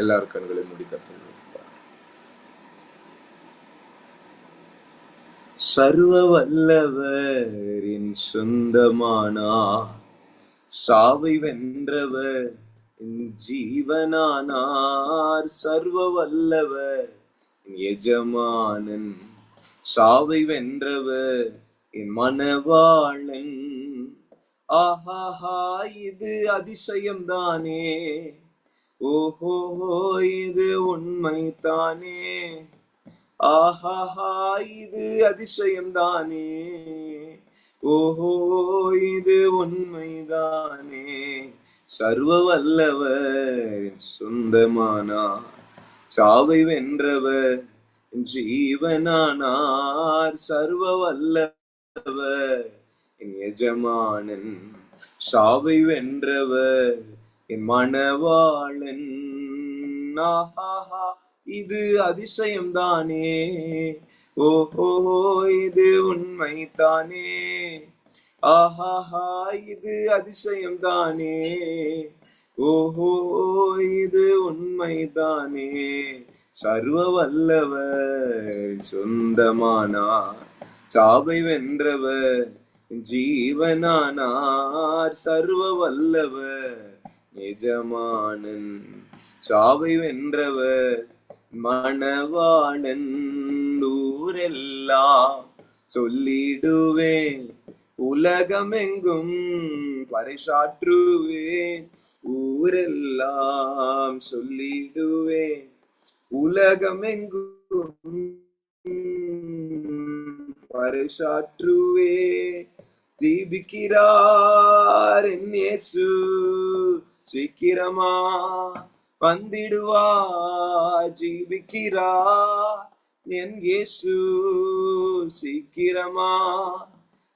எல்லாரும் கண்களை மூடி கர்த்தரை நோக்கி சர்வ வல்லவரின் சொந்தமானா சாவை வென்றவர் ஜீவனானார். சர்வ வல்லவர் எஜமானன் சாவை வென்றவர் என் மனவாளன். ஆஹாஹா இது அதிசயம்தானே, ஓஹோ இது உண்மைதானே. ஆஹாஹா இது அதிசயம்தானே, ஓஹோ இது உண்மைதானே. சர்வ வல்லவர் சொந்தமானா சாவை வென்றவர் ஜீவனானார். சர்வ வல்லவர் என் எஜமானன் சாவை வென்றவர் என் மனவாளன். ஆஹாஹா இது அதிசயம்தானே, ஓஹோ இது உண்மைதானே. ஆஹாஹா இது அதிசயம்தானே, ஓஹோ இது உண்மைதானே. சர்வ வல்லவர் சொந்தமானா சாவை வென்றவர் ஜீவனானார். சர்வ வல்லவர் எஜமானன் சாவை வென்றவர் மணவாளன். ஊரெல்லாம் சொல்லிடுவேன், உலகமெங்கும் பறைசாற்றுவேன். ஊரெல்லாம் சொல்லிடுவேன், உலகமெங்கும் பறைசாற்றுவேன். ஜீபிக்கிறார் என் இயேசு, சீக்கிரமா வந்திடுவா. ஜீபிக்கிறார் என் இயேசு, சீக்கிரமா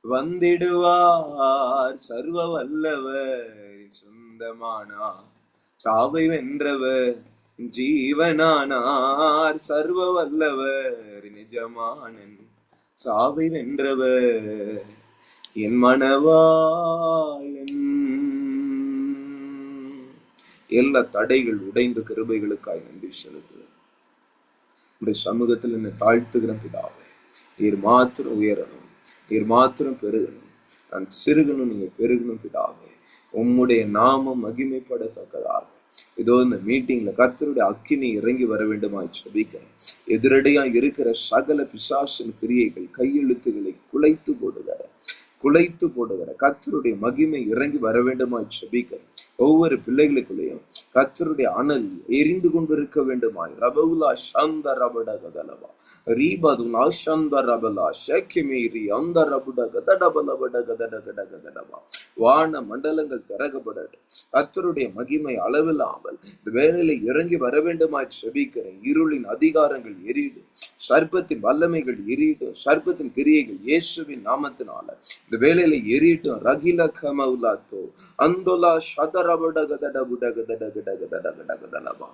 வந்திடுவார். சர்வ வல்லவர் சொந்தமானா சாவை வென்றவர் ஜீவனானார். சர்வ வல்லவர் நிஜமானன் சாவை வென்றவர் என் மனவாளன். எல்லா தடைகள் உடைந்த கிருபைகளுக்காய் நன்றி செலுத்துகிறேன். உடைய சமூகத்தில் என்னை தாழ்த்துகிற பிதாவே, நீர் மாத்திரம் உயரணும், நீர் மாத்திரம் பெருகணும், நான் சிறுகணும், நீங்க பெருகணும் பிதாவே. உம்முடைய நாமம் மகிமைப்படத்தக்கதாக இதோ இந்த மீட்டிங்ல கர்த்தருடைய அக்கினி இறங்கி வர வேண்டுமாய் ஜெபிக்கிறேன். எதிரடையா இருக்கிற சகல பிசாசின் கிரியைகள் கையெழுத்துக்களை குலைத்து போடுகிற கர்த்தருடைய மகிமை இறங்கி வர வேண்டுமாய் ஜெபிக்கிறேன். ஒவ்வொரு பிள்ளைகளுக்குள்ளேயும் கர்த்தருடைய அனல் எரிந்து கொண்டிருக்க வேண்டுமாய். ரபவுலா சந்த ரபட கதலவா ரீபதுலா சந்த ரபலா ஷெக்கிமீரி அந்த ரபுட கதடபலபட கதடகடகதடவா. வான மண்டலங்கள் திறக்கப்படட்டும். கர்த்தருடைய மகிமை அளவில்லாமல் இந்த வேலையில இறங்கி வர வேண்டுமாய் ஜெபிக்கிறேன். இருளின் அதிகாரங்கள் எரியிடும், சர்ப்பத்தின் வல்லமைகள் எரியிடும், சர்ப்பத்தின் கிரியைகள் இயேசுவின் நாமத்தினால இந்த வேலையில எரியிட்டும். ரகில கமவுலாத்தோ அந்தோலா சதரபடகதடபுடகதடகடகதடகடகதலவா.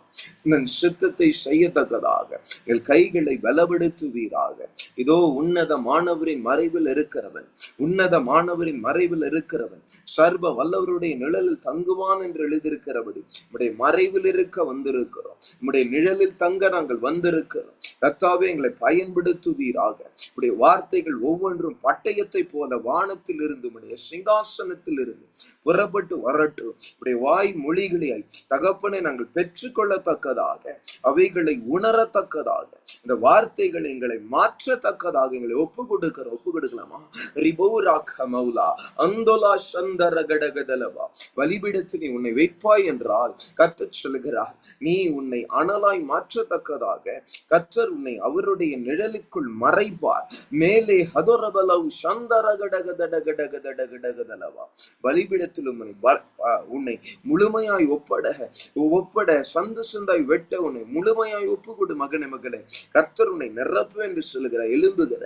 என் சித்தத்தை செய்யத்தக்கதாக என் கைகளை பலப்படுத்துவீராக. இதோ உன்னதமானவரின் மறைவில் இருக்கிறவன், உன்னதமானவரின் மறைவில் இருக்கிறவன் சர்வ வல்லவருடைய நிழலில் தங்குவான் என்று எழுதியிருக்கிறபடி உடைய மறைவில் இருக்க வந்திருக்கிறோம். உடைய நிழலில் தங்க நாங்கள் வந்திருக்கிறோம். கர்த்தாவே எங்களை பயன்படுத்துவீராக. உடைய வார்த்தைகள் ஒவ்வொன்றும் பட்டயத்தை போல வானத்தில் இருந்து உடைய சிங்காசனத்தில் இருந்து புறப்பட்டு வரட்டும். உடைய வாய் மொழிகளை தகப்பனை நாங்கள் பெற்றுக்கொள்ளத்தக்கதாக, அவைகளை உணரத்தக்கதாக, இந்த வார்த்தைகள் எங்களை மாற்றத்தக்கதாக எங்களை ஒப்பு கொடுக்கலாமா? ரிபோராகமௌலா அந்தோலா சந்தர கடகதலவா. பலிபீடத்தில் நீ உன்னை வைப்பாய் என்றால் கர்த்தர் சொல்லுகிறார், நீ உன்னை அனலாய் மாற்றத்தக்கதாக கர்த்தர் உன்னை அவருடைய நிழலுக்குள் மறைப்பார். மேலே ஹதோரபலவு சந்தர கடகதடகடகதடகடகதலவா. பலிபீடத்தில் உன்னை முழுமையாய் ஒப்பட சந்து சந்தாய் வெட்ட உன்னை முழுமையாய் ஒப்புக்கொடு மகனே மகளே. கர்த்தர் உன்னை நிரப்பு என்று சொல்லுகிற எழும்புகிற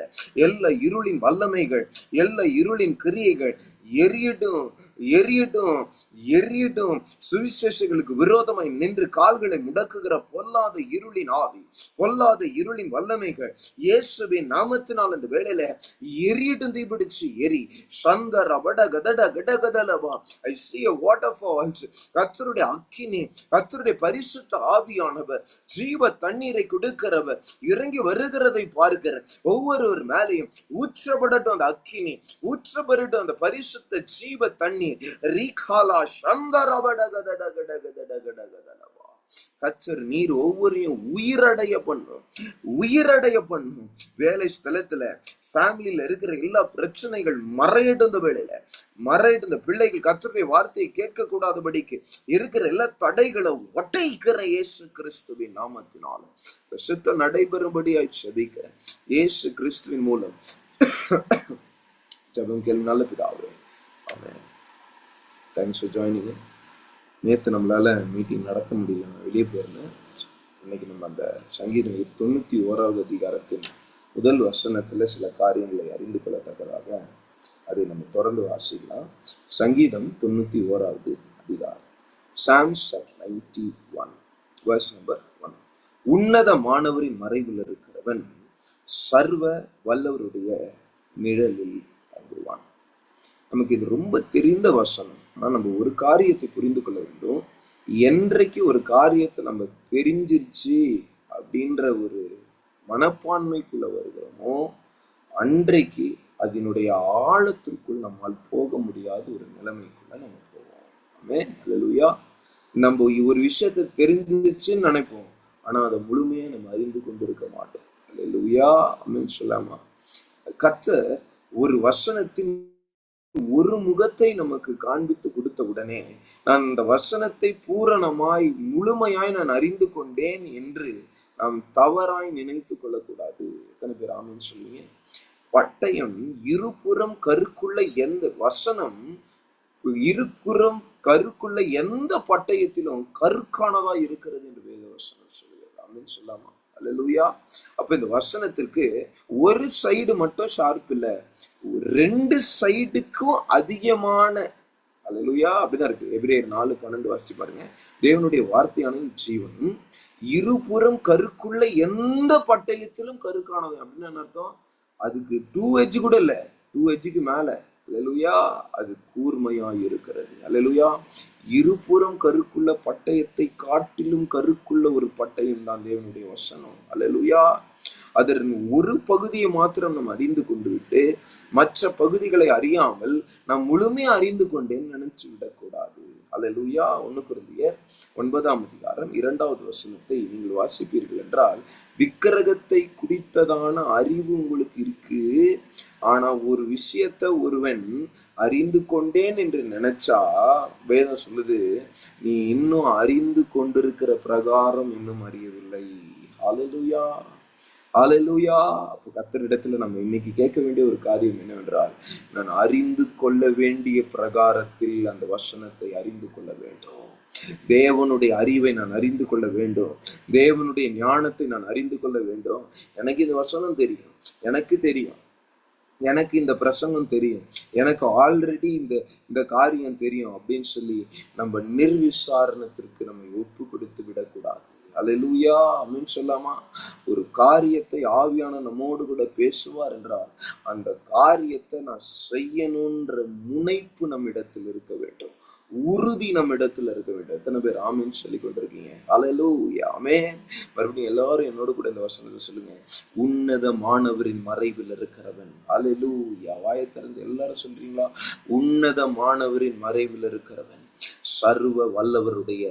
எல்லா இருளின் வல்லமைகள், எல்லா இருளின் கிரியைகள் எரியட்டும். எரியட்டும், எரியட்டும். சுவிசேஷங்களுக்கு விரோதமாய் நின்று கால்களை முடக்குகிற பொல்லாத இருளின் ஆவி, பொல்லாத இருளின் வல்லமைகள் இயேசுவின் நாமத்தினால் இந்த வேளையில எரியட்டும். தீபிடிச்சு எரி. சந்தர வட கதட கடகதலவா. I see a waterfalls. கர்த்தருடைய அக்கினி, கர்த்தருடைய பரிசுத்த ஆவியானவர், ஜீவ தண்ணீரை கொடுக்கிறவர் இறங்கி வருகிறதை பார்க்கிற ஒவ்வொருவர் மேலையும் ஊற்றப்படட்டும் அந்த அக்கினி, ஊற்றப்படட்டும் அந்த பரிசுத்த ஜீவ தண்ணீர். ரீகாலா சந்தரவடகதடகடகதடகடகதலவா. கர்த்தர் நீர் ஒவ்வொருத்தையும் உயிரடைய பண்ணும், உயிரடைய பண்ணும். வேலை ஸ்தலத்துல, ஃபேமிலியில இருக்கிற எல்லா பிரச்சனைகள் மறையிட்டு இந்த வேளையில மறையிட்டு. இந்த பிள்ளைகள் கர்த்தருடைய வார்த்தையை கேட்க கூடாதபடிக்கு இருக்கிற எல்லா தடைகளை ஒட்டைக்கிற இயேசு கிறிஸ்துவின் நாமத்தினால சித்தம் நடைபெறும்படியாய் செபிக்கிறேன். இயேசு கிறிஸ்துவின் மூலம் ஜெபம் கேள்வி. நல்ல பிதாவே, ஆமென். Thanks for joining. நேற்று நம்மளால மீட்டிங் நடத்த முடியல, நான் வெளியே போயிருந்தேன். இன்னைக்கு நம்ம அந்த சங்கீதம் 91வது அதிகாரத்தின் முதல் வசனத்துல சில காரியங்களை அறிந்து கொள்ளத்தக்கதாக அதை நம்ம தொடர்ந்து வாசிக்கலாம். சங்கீதம் 91வது அதிகாரம், Psalms 91 verse number 1. உன்னத மாணவரின் மறைவில் இருக்கிறவன் சர்வ வல்லவருடைய நிழலில் தங்குவான். நமக்கு இது ரொம்ப தெரிந்த வசனம். ஆனா நம்ம ஒரு காரியத்தை புரிந்து கொள்ள வேண்டும். என்றைக்கு ஒரு காரியத்தை நம்ம தெரிஞ்சிருச்சு அப்படின்ற ஒரு மனப்பான்மைக்குள்ள வருகிறோமோ அன்றைக்கு அதனுடைய ஆழத்திற்குள் நம்மால் போக முடியாத ஒரு நிலைமைக்குள்ள நம்ம போவோம். ஆமென், அல்லேலூயா. நம்ம ஒரு விஷயத்தை தெரிஞ்சிருச்சுன்னு நினைப்போம், ஆனா அதை முழுமையா நம்ம அறிந்து கொண்டிருக்க மாட்டோம். அல்லேலூயா, ஆமென் சொல்லாமா. கர்த்தர் ஒரு வசனத்தின் ஒரு முகத்தை நமக்கு காண்பித்து கொடுத்த உடனே நான் இந்த வசனத்தை பூரணமாய் முழுமையாய் நான் அறிந்து கொண்டேன் என்று நாம் தவறாய் நினைத்து கொள்ளக்கூடாது. எத்தனை பேர் ஆமென் சொல்லுங்க? பட்டயம் இருபுறம் கருக்குள்ள எந்த வசனம் இருபுறம் கருக்குள்ள எந்த பட்டயத்திலும் கருக்கானதா இருக்கிறது என்று வேத வசனம் சொல்லுகிறது. ஆமென் சொல்லாமா? அல்லேலூயா. அப்ப இந்த வசனத்திற்கு ஒரு சைடு மட்டும் ஷார்ப் இல்ல, ரெண்டு சைடுக்கும் அதிகமான, அல்லேலூயா, அப்படிதான் இருக்கு. எபிரேயர் 4:12 வாசிச்சு பாருங்க. தேவனுடைய வார்த்தையானது ஜீவன், இருபுறம் கருக்குள்ள எந்த பட்டயத்திலும் கருக்கானது. அப்படின்னு என்ன அர்த்தம்? அதுக்கு 2 எட்ஜ் கூட இல்ல, 2 எட்ஜுக்கு மேல. அல்லேலூயா, அது கூர்மையாய் இருக்கிறது. அல்லேலூயா. இருபுறம் கருக்குள்ள பட்டயத்தை காட்டிலும் கருக்குள்ள ஒரு பட்டயம் தான் தேவனுடைய வசனம். அல்லேலூயா. அதன் ஒரு பகுதியை மாத்திரம் நாம் அறிந்து கொண்டு விட்டு மற்ற பகுதிகளை அறியாமல் நாம் முழுமையா அறிந்து கொண்டேன்னு நினைச்சு விடக்கூடாது. அல்லேலூயா. 1 கொரிந்தியர் 9ஆம் அதிகாரம் 2வது வசனத்தை நீங்கள் வாசிப்பீர்கள் என்றால், விக்கிரகத்தை குறித்ததான அறிவு உங்களுக்கு இருக்கு, ஆனா ஒரு விஷயத்த ஒருவன் அறிந்து கொண்டேன் என்று நினைச்சா வேதம் சொல்லுது, நீ இன்னும் அறிந்து கொண்டிருக்கிற பிரகாரம் இன்னும் அறியவில்லை. ஹல்லேலூயா, ஹல்லேலூயா. அப்போ கர்த்தரிடத்துல நம்ம இன்னைக்கு கேட்க வேண்டிய ஒரு காரியம் என்னவென்றால், நான் அறிந்து கொள்ள வேண்டிய பிரகாரத்தில் அந்த வசனத்தை அறிந்து கொள்ள வேண்டும். தேவனுடைய அறிவை நான் அறிந்து கொள்ள வேண்டும். தேவனுடைய ஞானத்தை நான் அறிந்து கொள்ள வேண்டும். எனக்கு இந்த வசனம் தெரியும், எனக்கு தெரியும், எனக்கு இந்த பிரசங்கம் தெரியும், எனக்கு ஆல்ரெடி இந்த காரியம் தெரியும் அப்படின்னு சொல்லி நம்ம நிர்விசாரணத்திற்கு நம்மை ஒப்பு கொடுத்து விடக்கூடாது. அல்லேலூயா, ஆமென் சொல்லாமா? ஒரு காரியத்தை ஆவியான நம்மோடு கூட பேசுவார் என்றால் அந்த காரியத்தை நான் செய்யணும்ன்ற முனைப்பு நம்மிடத்தில் இருக்க வேண்டும், உறுதி நம்ம இடத்துல இருக்க வேண்டும். எத்தனை பேர் ஆமென் சொல்லி கொண்டிருக்கீங்க? அல்லேலூயா, ஆமென். மறுபடியும் எல்லாரும் என்னோட கூட இந்த வசனத்தை சொல்லுங்க. உன்னதமானவரின் மறைவில் இருக்கிறவன். அல்லேலூயா. வாயை திறந்து எல்லாரும் சொல்றீங்களா? உன்னதமானவரின் மறைவில் இருக்கிறவன் சர்வ வல்லவருடைய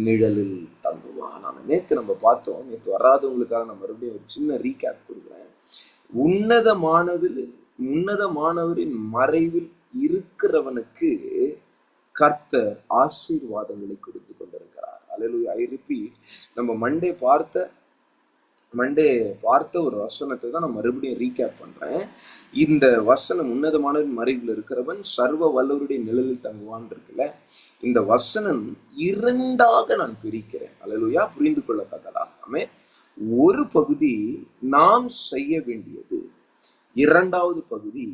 நிழலில் தங்குவான். நேத்து நம்ம பார்த்தோம். நேத்து வராதவங்களுக்காக நான் மறுபடியும் ஒரு சின்ன ரீகேப் கொடுக்குறேன். உன்னதமானவரின் மறைவில் இருக்கிறவனுக்கு கர்த்தர் ஆசீர்வாதங்களை கொடுத்து கொண்டிருக்கிறார். அல்லேலூயா. I repeat. நம்ம மண்டே பார்த்த ஒரு வசனத்தை தான் நான் மறுபடியும் ரீகேப் பண்றேன். இந்த வசனம் உன்னதமான மறைவில் இருக்கிறவன் சர்வ வல்லவருடைய நிழலில் தங்குவான் இருக்குல்ல, இந்த வசனம் இரண்டாக நான் பிரிக்கிறேன். அல்லேலூயா. புரிந்து கொள்ளத்தக்கதாகவே ஒரு பகுதி நாம் செய்ய வேண்டியது, இரண்டாவது பகுதி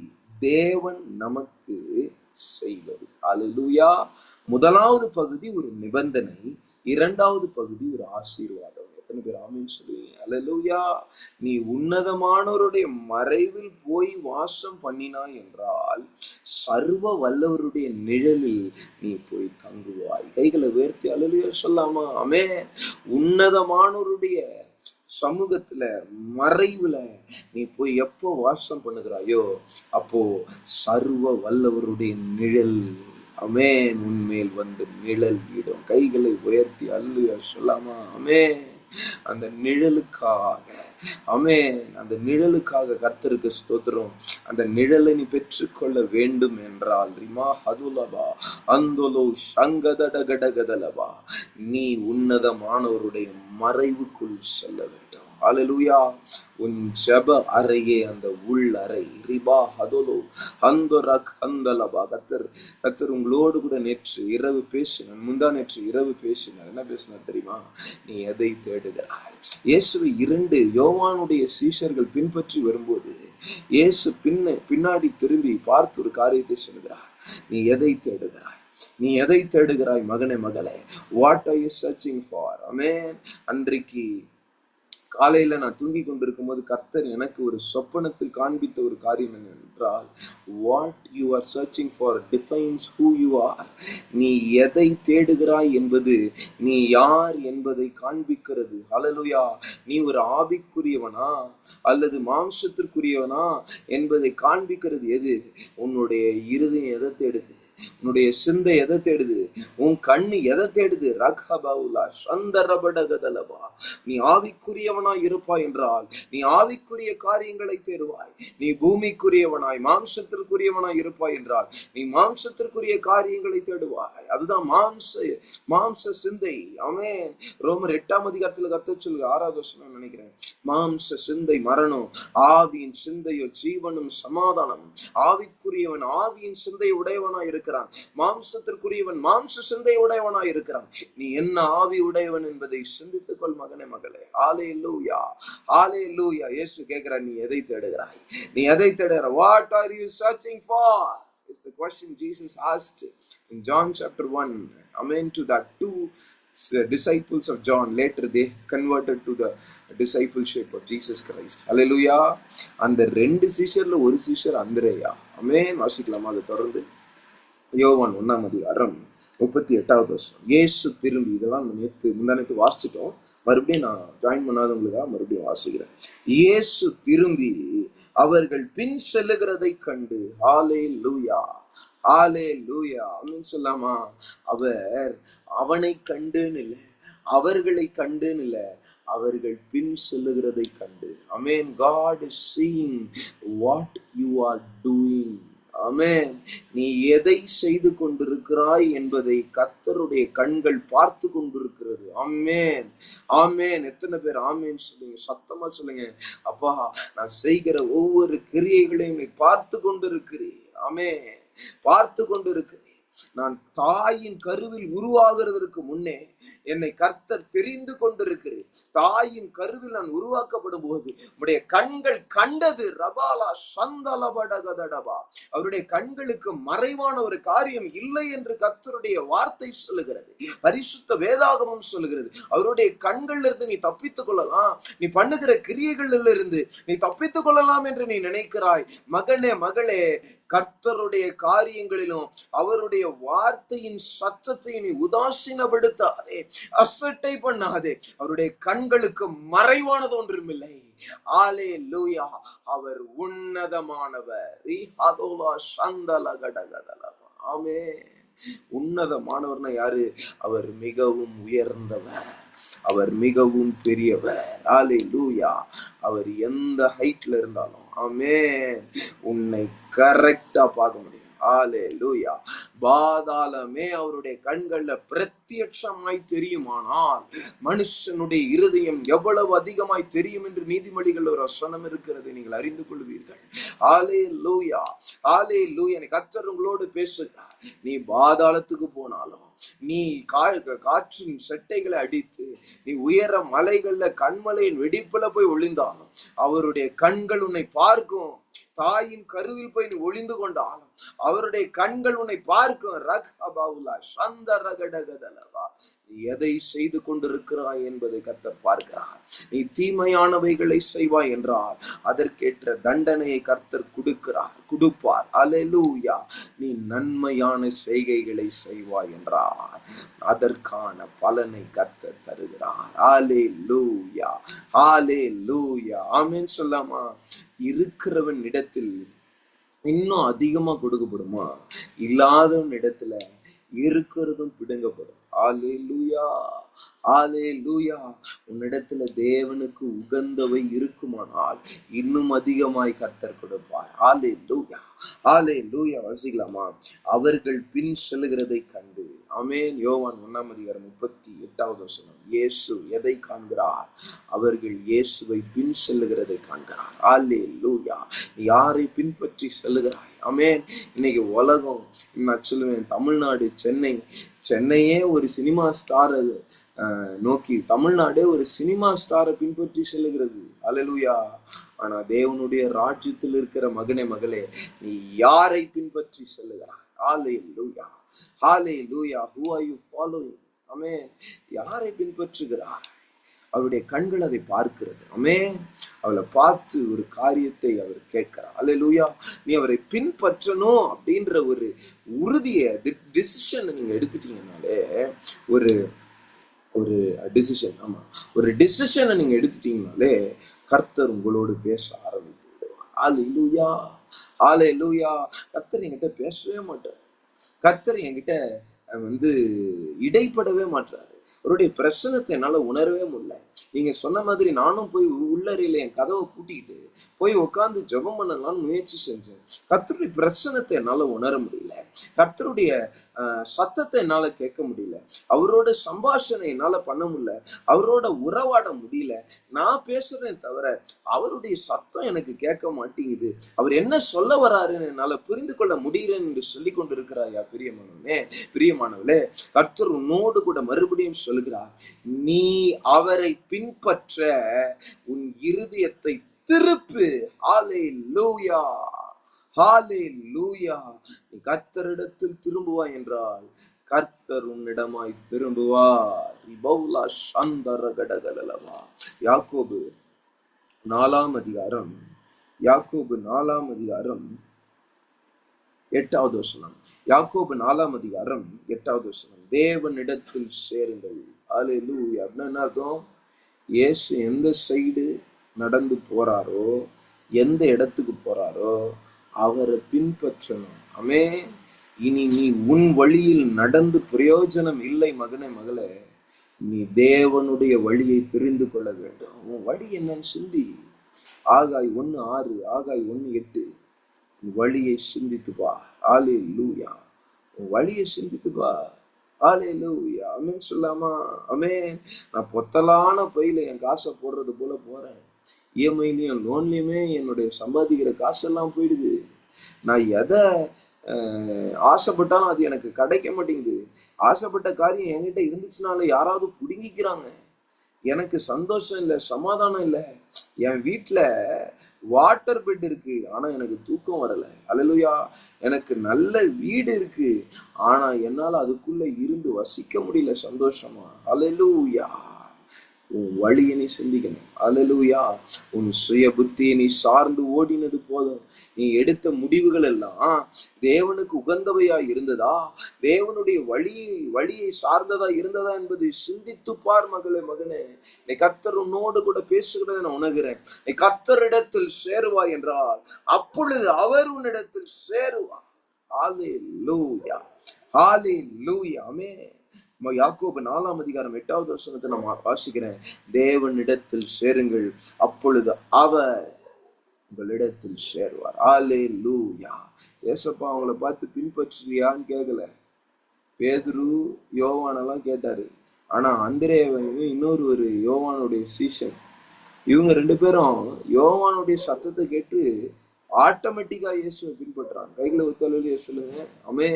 தேவன் நமக்கு செய்வது. அல்லேலூயா. முதலாவது பகுதி ஒரு நிபந்தனை, இரண்டாவது பகுதி ஒரு ஆசீர்வாதம். எத்தனை பேர் ஆமீன் சொல்லுவீங்க? அல்லேலூயா. நீ உன்னதமானவருடைய மறைவில் போய் வாசம் பண்ணினாய் என்றால் சர்வ வல்லவருடைய நிழலில் நீ போய் தங்குவாய். கைகளை உயர்த்தி அல்லேலூயா சொல்லாமா? ஆமென். உன்னதமானவருடைய சமூகத்துல மறைவுல நீ போய் எப்போ வாசம் பண்ணுகிறாயோ அப்போ சர்வ வல்லவருடைய நிழல், ஆமென், உன்மேல் வந்து நிழல் இடும். கைகளை உயர்த்தி அல்லேலூயா சொல்லாமா? ஆமென். அந்த நிழலுக்காக, ஆமென், அந்த நிழலுக்காக கர்த்தருக்கு ஸ்தோத்திரம். அந்த நிழலை நீ பெற்றுக்கொள்ள வேண்டும் என்றால் ரிமா ஹதுலபா அந்தோலோ சங்கதடகடகதலபா நீ உன்னதமானவருடைய மறைவுக்குள் செல்ல வேண்டும். அல்லேலூயா. உன் ஜெப அறையே அந்த உள் அறை. ரிபா ஹதோலோ அந்தோரக் அந்தலபா. கர்த்தர் உங்களோடு கூட நேற்று இரவு பேசினார், முந்தா நேற்று இரவு பேசினார். என்ன பேசினார் தெரியுமா? நீ எதை தேடுகிறாய்? இயேசுவை 2 யோவானுடைய சீஷர்கள் பின்பற்றி வரும்போது இயேசு பின்னாடி திரும்பி பார்த்து ஒரு காரியத்தை சொல்கிறார். நீ எதை தேடுகிறாய்? நீ எதை தேடுகிறாய் மகனே, மகளே? What are you searching for? Amen. அன்றைக்கு காலையில நான் தூங்கி கொண்டிருக்கும் போது கர்த்தர் எனக்கு ஒரு சொப்பனத்தில் காண்பித்த ஒரு காரியம் என்னவென்றால், what you are searching for defines who you are. நீ எதை தேடுகிறாய் என்பது நீ யார் என்பதை காண்பிக்கிறது. ஹல்லேலூயா. நீ ஒரு ஆவிக்குரியவனா அல்லது மாம்சத்திற்குரியவனா என்பதை காண்பிக்கிறது எது? உன்னுடைய இருதயம் எதை தேடுது? உன்னுடைய சிந்தை எதை தேடுது? உன் கண்ணு எதை தேடுது? ரகபவுலா சந்தரபடகதலபா. நீ ஆவிக்குரியவனாய் இருப்பாய் என்றால் நீ ஆவிக்குரிய காரியங்களை தேடுவாய். நீ பூமிக்குரியவனாய் மாம்சத்திற்குரியவனாய் இருப்பாய் என்றால் நீ மாம்சத்திற்குரிய காரியங்களை தேடுவாய். அதுதான் மாம்ச சிந்தை. ஆமென். ரோமர் 8ஆம் அதிகாரத்துல கர்த்தர் சொல்லுங்க, 6வது வசனம் நினைக்கிறேன். மாம்ச சிந்தை மரணம், ஆவியின் சிந்தையோ ஜீவனும் சமாதானம். ஆவிக்குரியவன் ஆவியின் சிந்தை உடையவனாய் இருக்கிறான், மாம்சத்திற்குரியவன் மாம்ச சிந்தை உடையவனாய் இருக்கிறான். நீ என்ன ஆவி உடையவன் என்பதை சிந்தித்துக் கொள் மகனே, மகளே. ஹல்லேலூயா, ஹல்லேலூயா. இயேசு கேட்கிறார், நீ எதை தேடுகிறாய்? நீ எதை தேடுகிறாய்? What are you searching for? Is the question Jesus asked in John chapter 1. Amen. To that 2 disciples of John, later they converted to the discipleship of Jesus Christ. Hallelujah. அந்த 2 சீஷர்ல ஒரு சீஷர் அந்திரேயா. ஆமென். வாசிக்கலாமா? அதை தொடர்ந்து யோவான் 1ஆம் அதிகாரம் 38வது வசனம். இயேசு திரும்பி, இதெல்லாம் முந்தானத்து வாசிச்சிட்டோம், மறுபடியும் நான் ஜாயின் பண்ணாதவங்களுக்காக மறுபடியும் வாசிக்கிறேன். இயேசு திரும்பி அவர்கள் பின் செல்லுகிறதை கண்டு, ஹல்லேலூயா, ஹல்லேலூயா, ஆமென் சொல்லாமா? அவர் அவனை கண்டுன்னு இல்லை, அவர்களை கண்டுன்னு இல்லை, அவர்கள் பின் செல்லுகிறதை கண்டு. ஆமென். God is seeing what you are doing. ஆமென். நீ எதை செய்து கொண்டிருக்கிறாய் என்பதை கர்த்தருடைய கண்கள் பார்த்து கொண்டிருக்கிறது. ஆமென், ஆமென். எத்தனை பேர் ஆமென் சொல்லுங்க? சத்தமா சொல்லுங்க. அப்பா, நான் செய்கிற ஒவ்வொரு கிரியைகளையும் நீ பார்த்து கொண்டிருக்கிறேன். ஆமென், பார்த்து கொண்டிருக்கிறேன். நான் தாயின் கருவில் உருவாகிறதற்கு முன்னே என்னை கர்த்தர் தெரிந்து கொண்டிருக்கிறேன். தாயின் கருவில் நான் உருவாக்கப்படும் போது உடைய கண்கள் கண்டது. ரபாலா சந்தலபடகதடபா. அவருடைய கண்களுக்கு மறைவான ஒரு காரியம் இல்லை என்று கர்த்தருடைய வார்த்தை சொல்லுகிறது, பரிசுத்த வேதாகமம் சொல்லுகிறது. அவருடைய கண்கள்ல இருந்து நீ தப்பித்துக் கொள்ளலாம், நீ பண்ணுகிற கிரியைகளில் இருந்து நீ தப்பித்துக் கொள்ளலாம் என்று நீ நினைக்கிறாய். மகனே, மகளே, கர்த்தருடைய காரியங்களிலும் அவருடைய வார்த்தையின் சத்தத்தை நீ உதாசீனப்படுத்தாதே, அசட்டை பண்ணாதே. அவருடைய கண்களுக்கு மறைவானது ஒன்றுமில்லை. ஹல்லேலூயா. அவர் உன்னதமானவர். ஆமென். உன்னதமானவர்னா யாரு? அவர் மிகவும் உயர்ந்தவர், அவர் மிகவும் பெரியவர். ஹல்லேலூயா. அவர் எந்த ஹைட்ல இருந்தாலும், ஆமென், உன்னை கரெக்டா பார்க்க முடியும். ஹல்லேலூயா. பாதாளமே அவருடைய கண்கள்ல பிரத்யட்சமாய் தெரியுமானால் மனுஷனுடைய இருதயம் எவ்வளவு அதிகமாய் தெரியும் என்று நீதிமொழிகள் ஒரு வசனம் இருக்கிறது, நீங்கள் அறிந்து கொள்வீர்கள். ஹல்லேலூயா, ஹல்லேலூயா. கர்த்தர் உங்களோடு பேசுகிறார். நீ பாதாளத்துக்கு போனாலும், நீ காற்றின் செட்டைகளை அடித்து, நீ உயர மலைகள்ல கண்மலையின் வெடிப்புல போய் ஒளிந்தாலும் அவருடைய கண்கள் உன்னை பார்க்கும். தாயின் கருவில் போய் நீ ஒளிந்து கொண்டாலும் அவருடைய கண்கள் உன்னை பார்க்கும். ரகபாவுலா சந்தரகடகதலவா, நீ எதை செய்து கொண்டிருக்கிறாய் என்பதை கர்த்தர் பார்க்கிறார். நீ தீமையானவைகளை செய்வாய் என்றால் அதற்கேற்ற தண்டனையை கர்த்தர் கொடுப்பார். அல்லேலூயா. நீ நன்மையான செய்கைகளை செய்வாய் என்றார் அதற்கான பலனை கர்த்தர் தருகிறார். அல்லேலூயா, அல்லேலூயா. ஆமென் சொல்லாமா? இருக்கிறவன் இடத்தில் இன்னும் அதிகமா கொடுக்கப்படுமா? இல்லாதவன் இடத்துல இருக்கிறதும் பிடுங்கப்படும். அல்லேலூயா, அல்லேலூயா. உன்னிடத்துல தேவனுக்கு உகந்தவை இருக்குமானால் இன்னும் அதிகமாய் கர்த்தர் கொடுப்பார். அல்லேலூயா, அல்லேலூயா. வாசிக்கலாமா? அவர்கள் பின் செல்லுகிறதை கண்டு. ஆமென். யோவான் 1:38 இயேசு எதை காண்கிறார்? அவர்கள் இயேசுவை பின் செல்லுகிறதை காண்கிறார். அல்லேலூயா. யாரை பின்பற்றி செல்லுகிறாய்? ஆமென். இன்னைக்கு உலகம், நான் சொல்லுவேன், தமிழ்நாடு, சென்னையே ஒரு சினிமா ஸ்டார் நோக்கி, தமிழ்நாடே ஒரு சினிமா ஸ்டாரை பின்பற்றி செல்லுகிறது. அல்லேலூயா. ஆனா தேவனுடைய ராஜ்யத்தில் இருக்கிற மகனே, மகளே, நீ யாரை பின்பற்றி செல்லுகிறாய்? அல்லேலூயா, ஹல்லேலூயா. Who are you following? ஆமென். யாரை பின்பற்றுகிறாய்? அவருடைய கண்கள் அதை பார்க்கிறது. ஆமென். அவளை பார்த்து ஒரு காரியத்தை அவர் கேட்கிறார். அல்லேலூயா. நீ அவரை பின்பற்றணும் அப்படின்ற ஒரு உறுதியை, டிசிஷன் நீங்க எடுத்துட்டீங்கனாலே, ஒரு டிசிஷன், ஆமா, ஒரு டிசிஷனை நீங்க எடுத்துட்டீங்கனாலே கர்த்தர் உங்களோடு பேச ஆரம்பித்து விடுவார். அல்லேலூயா, அல்லேலூயா. கர்த்தர் என்கிட்ட பேசவே மாட்டார். கர்த்தர் என்கிட்ட இடைப்படவே மாட்டாரு. அவருடைய பிரசனத்தை என்னால உணரவே முடியல. நீங்க சொன்ன மாதிரி நானும் போய் உள்ளறையில என் கதவை பூட்டிக்கிட்டு போய் உட்கார்ந்து ஜெபம் பண்ணலாம்னு முயற்சி செஞ்சேன். கர்த்தருடைய பிரசனத்தை என்னால உணர முடியல. கர்த்தருடைய சத்தத்தை என்னால கேட்க முடியல. அவரோட சம்பாஷணை என்னால பண்ண முடியல. அவரோட உறவாட முடியல. நான் பேசுறேன் தவிர அவருடைய சத்தம் எனக்கு கேட்க மாட்டேங்குது. அவர் என்ன சொல்ல வராருன்னு என்னால புரிந்து கொள்ள முடியலன்னு என்று சொல்லி கொண்டு இருக்கிறாயா பிரியமானவளே? கர்த்தர் உன்னோடு கூட மறுபடியும் சொல்லுகிறார், நீ அவரை பின்பற்ற உன் இருதயத்தை திருப்பு. ஹல்லேலூயா, ஹல்லேலூயா. நீ கர்த்தரிடத்தில் திரும்புவாய் என்றால் கர்த்தர் உன்னிடமாய் திரும்புவார். யாக்கோபு 4:8 யாக்கோபு 4:8 தேவனிடத்தில் சேருங்கள். அல்லேலூயா. என்ன அர்த்தம்? இயேசு எந்த சைடு நடந்து போறாரோ, எந்த இடத்துக்கு போறாரோ அவரை பின்பற்றணும். ஆமென். இனி நீ உன் வழியில் நடந்து பிரயோஜனம் இல்லை மகனே, மகளே. நீ தேவனுடைய வழியை தெரிந்து கொள்ள வேண்டும். உன் வழி என்னன்னு சிந்தி. ஆகாய் 1:6, ஆகாய் 1:8. உன் வழியை சிந்தித்து பா. அல்லேலூயா. உன் வழியை சிந்தித்து பா. அல்லேலூயா. ஆமென் சொல்லாமா? ஆமென். நான் பொத்தலான பையில என் காசை போடுறது போல போறேன். இஎம்ஐலையும் லோன்லயுமே என்னுடைய சம்பாதிக்கிற காசெல்லாம் போயிடுது. நான் எதை ஆசைப்பட்டாலும் அது எனக்கு கிடைக்க மாட்டேங்குது. ஆசைப்பட்ட காரியம் என்கிட்ட இருந்துச்சுனால யாராவது புடுங்கிக்கிறாங்க. எனக்கு சந்தோஷம் இல்லை, சமாதானம் இல்லை. என் வீட்டுல வாட்டர் பெட் இருக்கு, ஆனா எனக்கு தூக்கம் வரல. அல்லேலூயா. எனக்கு நல்ல வீடு இருக்கு, ஆனா என்னால அதுக்குள்ள இருந்து வசிக்க முடியல சந்தோஷமா. அல்லேலூயா. உன் வழியை நீ சிந்திக்கணும். அல்லேலூயா. உன் சுய புத்தியை நீ சார்ந்து ஓடினது போதும். நீ எடுத்த முடிவுகள் எல்லாம் தேவனுக்கு உகந்தவையா இருந்ததா, தேவனுடைய வழியை சார்ந்ததா இருந்ததா என்பதை சிந்தித்து பார் மகளே, மகனே. நீ கர்த்தர் உன்னோடு கூட பேசுகிறத நான் உணர்கிறேன். நீ கர்த்தரிடத்தில் சேருவாய் என்றால் அப்பொழுது அவர் உன்னிடத்தில் சேருவார். அல்லேலூயா, அல்லேலூயா. ஆமென். யாக்கோபு 4:8 நான் வாசிக்கிறேன். தேவனிடத்தில் சேருங்கள், அப்பொழுது அவர் உங்களிடத்தில் சேருவார். அல்லேலூயா. ஏசப்பா அவங்கள பார்த்து பின்பற்றுறியான்னு கேட்கல. பேதுரு யோவானெல்லாம் கேட்டாரு. ஆனா அந்திரேயவையும் இன்னொரு ஒரு யோவானுடைய சீஷன், இவங்க 2 பேரும் யோவானுடைய சத்தத்தை கேட்டு ஆட்டோமேட்டிக்கா இயேசுவை பின்பற்றுறாங்க. கைகளை ஒத்தலையிலேயே சொல்லுங்க. அமே,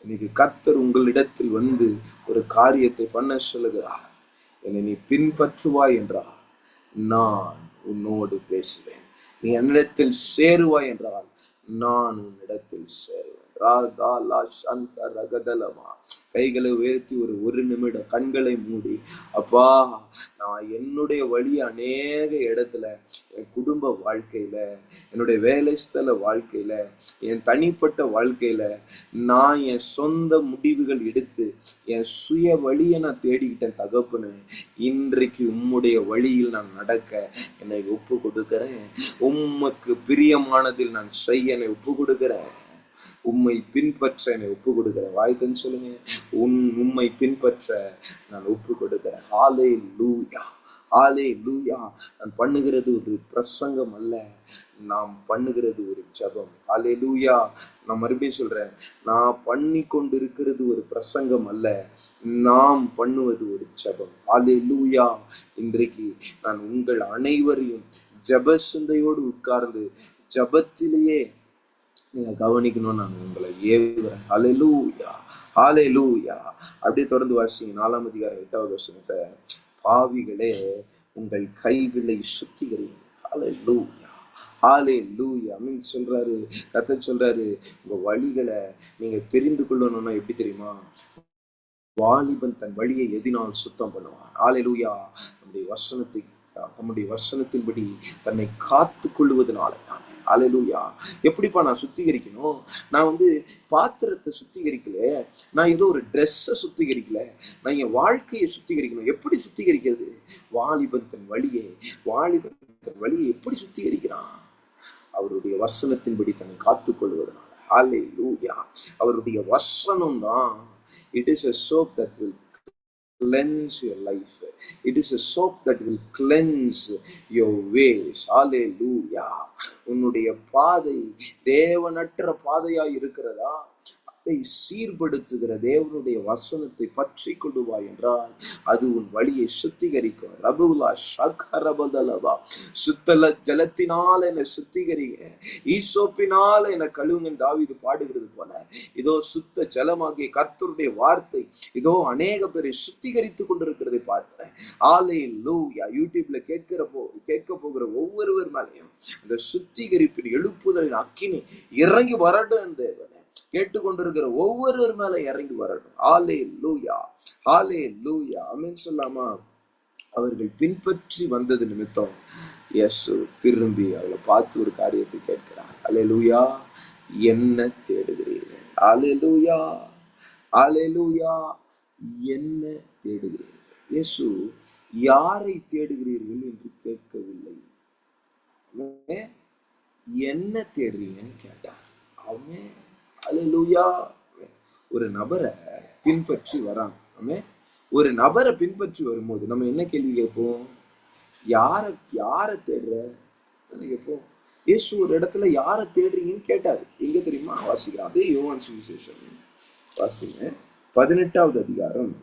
இன்னைக்கு கர்த்தர் உங்களிடத்தில் வந்து ஒரு காரியத்தை பண்ண சொல்லுகிறார். என்னை நீ பின்பற்றுவாய் என்றால் நான் உன்னோடு பேசுவேன். நீ என்னிடத்தில் சேருவாய் என்றால் நான் உன்னிடத்தில் சேருவேன். கைகளை உயர்த்தி ஒரு நிமிடம் கண்களை மூடி, அப்பா, நான் என்னுடைய வழி அநேக இடத்துல, என் குடும்ப வாழ்க்கையில, என்னுடைய வேலை ஸ்தல வாழ்க்கையில, என் தனிப்பட்ட வாழ்க்கையில நான் என் சொந்த முடிவுகள் எடுத்து என் சுய வழியை நான் தேடிக்கிட்டேன் தகப்பனு. இன்றைக்கு உம்முடைய வழியில் நான் நடக்க என்னை ஒப்பு கொடுக்கிறேன். உம்முக்கு பிரியமானதில் நான் செய்ய என்னை ஒப்பு கொடுக்கிறேன். உம்மை பின்பற்ற என்னை ஒப்பு கொடுக்கிறேன். வாய்த்தன்னு சொல்லுங்க. உம்மை பின்பற்ற நான் ஒப்பு கொடுக்கிறேன். ஹல்லேலூயா, ஹல்லேலூயா. நான் பண்ணுகிறது ஒரு பிரசங்கம் அல்ல, நாம் பண்ணுகிறது ஒரு ஜெபம். ஹல்லேலூயா. நான் மறுபடியும் சொல்றேன், நான் பண்ணி கொண்டிருக்கிறது ஒரு பிரசங்கம் அல்ல, நாம் பண்ணுவது ஒரு ஜெபம். ஹல்லேலூயா. இன்றைக்கு நான் உங்கள் அனைவரையும் ஜெப சிந்தையோடு உட்கார்ந்து ஜெபத்திலேயே நீங்க கவனிக்கணும்னு நான் உங்களை ஏவுகிறேன். ஹல்லேலூயா, ஹல்லேலூயா. அப்படியே தொடர்ந்து வாசிங்க 4ஆம் அதிகாரம் 8வது வசனத்தை. பாவிகளே, உங்கள் கைகளை சுத்திகரிங்க. ஹல்லேலூயா, ஹல்லேலூயா. அமீன் சொல்றாரு. கர்த்தர் சொல்றாரு, உங்க வழிகளை நீங்க தெரிந்து கொள்ளணும்னா எப்படி தெரியுமா? வாலிபன் தன் வழியை எதினால் சுத்தம் பண்ணுவான். ஹல்லேலூயா. நம்முடைய வசனத்தின்படி தன்னை காத்து கொள்வதனாலே தானே. ஹல்லேலூயா. எப்படிப்பா நான் சுத்திகரிக்கணும்? நான் பாத்திரத்தை சுத்திகரிக்கல, நான் ஏதோ ஒரு ட்ரெஸ்ஸை சுத்திகரிக்கல, நான் என் வாழ்க்கையை சுத்திகரிக்கணும். எப்படி சுத்திகரிக்கிறது? வாலிபன் தன் வழியை எப்படி சுத்திகரிக்கிறான்? அவருடைய வசனத்தின்படி தன்னை காத்து கொள்வதனால. ஹல்லேலூயா. அவருடைய வசனம் தான். It is a soap that will cleanse your life. It is a soap that will cleanse your ways. Hallelujah. உன்னுடைய பாதை தேவனற்ற பாதையாய் இருக்கிறதா? அதை சீர்படுத்துகிற தேவனுடைய வசனத்தை பற்றி கொள்வாய் என்றால் அது உன் வழியை சுத்திகரிக்கும். ரபுலா ஷகரபதலவா. சுத்தல ஜலத்தினால என்னை சுத்திகரிங்க, ஈசோப்பினால என்னை கழுவுங்கன்னு தாவீது பாடுகிறது போல, இதோ சுத்த ஜலமாகிய கர்த்தருடைய வார்த்தை இதோ அநேக பேரை சுத்திகரித்து கொண்டிருக்கிறதை பார்க்கிறேன். ஹல்லேலூயா. யூடியூப்ல கேட்க போகிற ஒவ்வொருவர் மேலையும் அந்த சுத்திகரிப்பின் எழுப்புதலின் அக்கினி இறங்கி வரட்டும். தேவனே, கேட்டுக்கொண்டிருக்கிற ஒவ்வொருவர் மேல இறங்கி வரட்டும். ஹல்லேலூயா, ஹல்லேலூயா. ஆமென் சொல்லாமா? அவர்கள் பின்பற்றி வந்தது நிமித்தம் இயேசு திரும்பி அவளை பார்த்து ஒரு காரியத்தை கேட்கிறார். ஹல்லேலூயா. என்ன தேடுகிறீர்கள்? ஹல்லேலூயா, ஹல்லேலூயா. என்ன தேடுகிறீர்கள்? இயேசு யாரை தேடுகிறீர்கள் என்று கேட்கவில்லை, என்ன தேடுறீங்கன்னு கேட்டார். ஆமென், ஹல்லேலூயா. ஒரு நபரை பின்பற்றி வராங்க. ஆமென். ஒரு நபரை பின்பற்றி வரும்போது நம்ம என்ன கேள்வி கேட்போம்? யாரை தேடுற கேட்போம். இயேசு ஒரு இடத்துல யாரை தேடுறீங்கன்னு கேட்டாரு. எங்க தெரியுமா? வாசிக்கிறோம். அதே யோவான் சுவிசேஷம் வாசிங்க, 18வது அதிகாரம்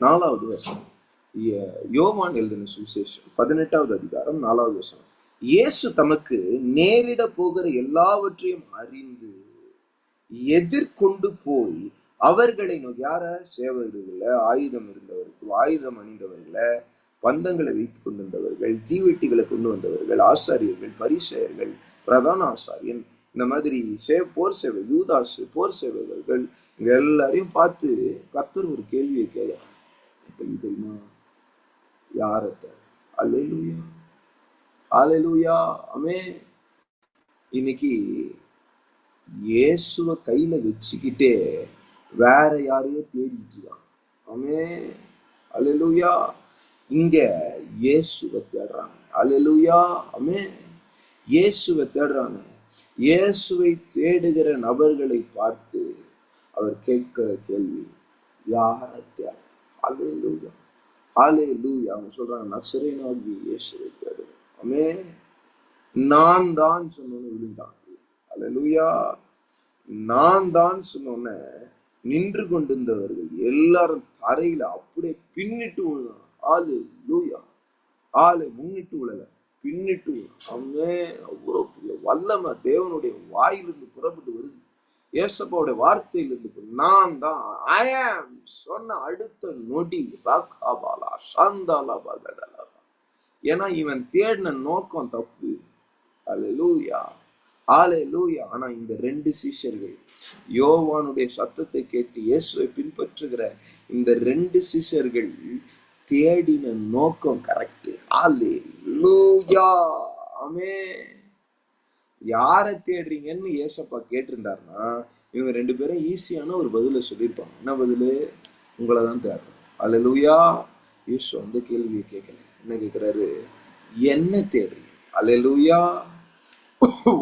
4வது வசனம். யோவான் எழுதின சுவிசேஷம் 18வது அதிகாரம் 4வது வசனம். இயேசு தமக்கு நேரிட போகிற எல்லாவற்றையும் அறிந்து எதிர்கொண்டு போய் அவர்களை நோக்கி, யார? சேவகர்களை, ஆயுதம் அணிந்தவர்களை, பந்தங்களை வைத்துக் கொண்டிருந்தவர்கள், தீவெட்டிகளை கொண்டு வந்தவர்கள், ஆசாரியர்கள், பரிசேயர்கள், பிரதான ஆசாரியன், இந்த மாதிரி போர் சேவை, யூதாசு, போர் சேவகர்கள், இங்க எல்லாரையும் பார்த்து கர்த்தர் ஒரு கேள்வியை கேட்கிறார். தெரியுமா? யாரத்த? அல்லேலூயா, அல்லேலூயா. ஆமென். இன்னைக்கு இயேசுவை கையில வச்சுக்கிட்டே வேற யாரையோ தேடிட்டு இருக்கான். ஆமென், அல்லேலூயா. இங்க இயேசுவை தேடுறாங்க. அல்லேலூயா, ஆமென். இயேசுவை தேடுறாங்க. இயேசுவை தேடுகிற நபர்களை பார்த்து அவர் கேட்கிற கேள்வி, யாரை தேடுற? அல்லேலூயா, ஹalleluya. அவங்க சொல்றாங்க, நசரேயனாகிய இயேசுவை தேடு. ஆமென். நான் தான் சொன்னோன்னு விழுந்தான். ஹalleluya. நான் தான் சொன்னோன்ன நின்று கொண்டிருந்தவர்கள் எல்லாரும் தரையில அப்படியே பின்னிட்டு விழுந்தாங்க. ஹalleluya. முன்னிட்டு விழல, பின்னிட்டு விழல. ஆமென். அவ்வளவு பெரிய வல்லமை தேவனுடைய வாயிலிருந்து புறப்பட்டு வருது. ஏசப்பாவுடைய வார்த்தையிலிருந்து நான் தான் ஐ ஆம் சொன்ன அடுத்த நொடி ராகாபாலா சாந்தாலா பகடலா. ஏன்னா இவன் தேடின நோக்கம் தப்பு. ஹalleluya. ஹalleluya. ஆனா இந்த 2 சீஷர்கள் யோவானுடைய சத்தத்தை கேட்டு இயேசுவை பின்பற்றுகிற இந்த 2 சீஷர்கள் தேடின நோக்கம் கரெக்ட். ஹalleluya. ஆமென். யார தேடுறீங்கன்னு ஏசப்பா கேட்டிருந்தாருன்னா இவங்க 2 பேரும் ஈஸியான ஒரு பதில சொல்லியிருப்பாங்க. என்ன பதிலு? உங்களை தான் தேடுறோம். ஹalleluya. இயேசு அந்த கேள்வியை கேட்கல. என்ன கேட்கிறாரு? என்ன தேடுறீங்க? ஹalleluya.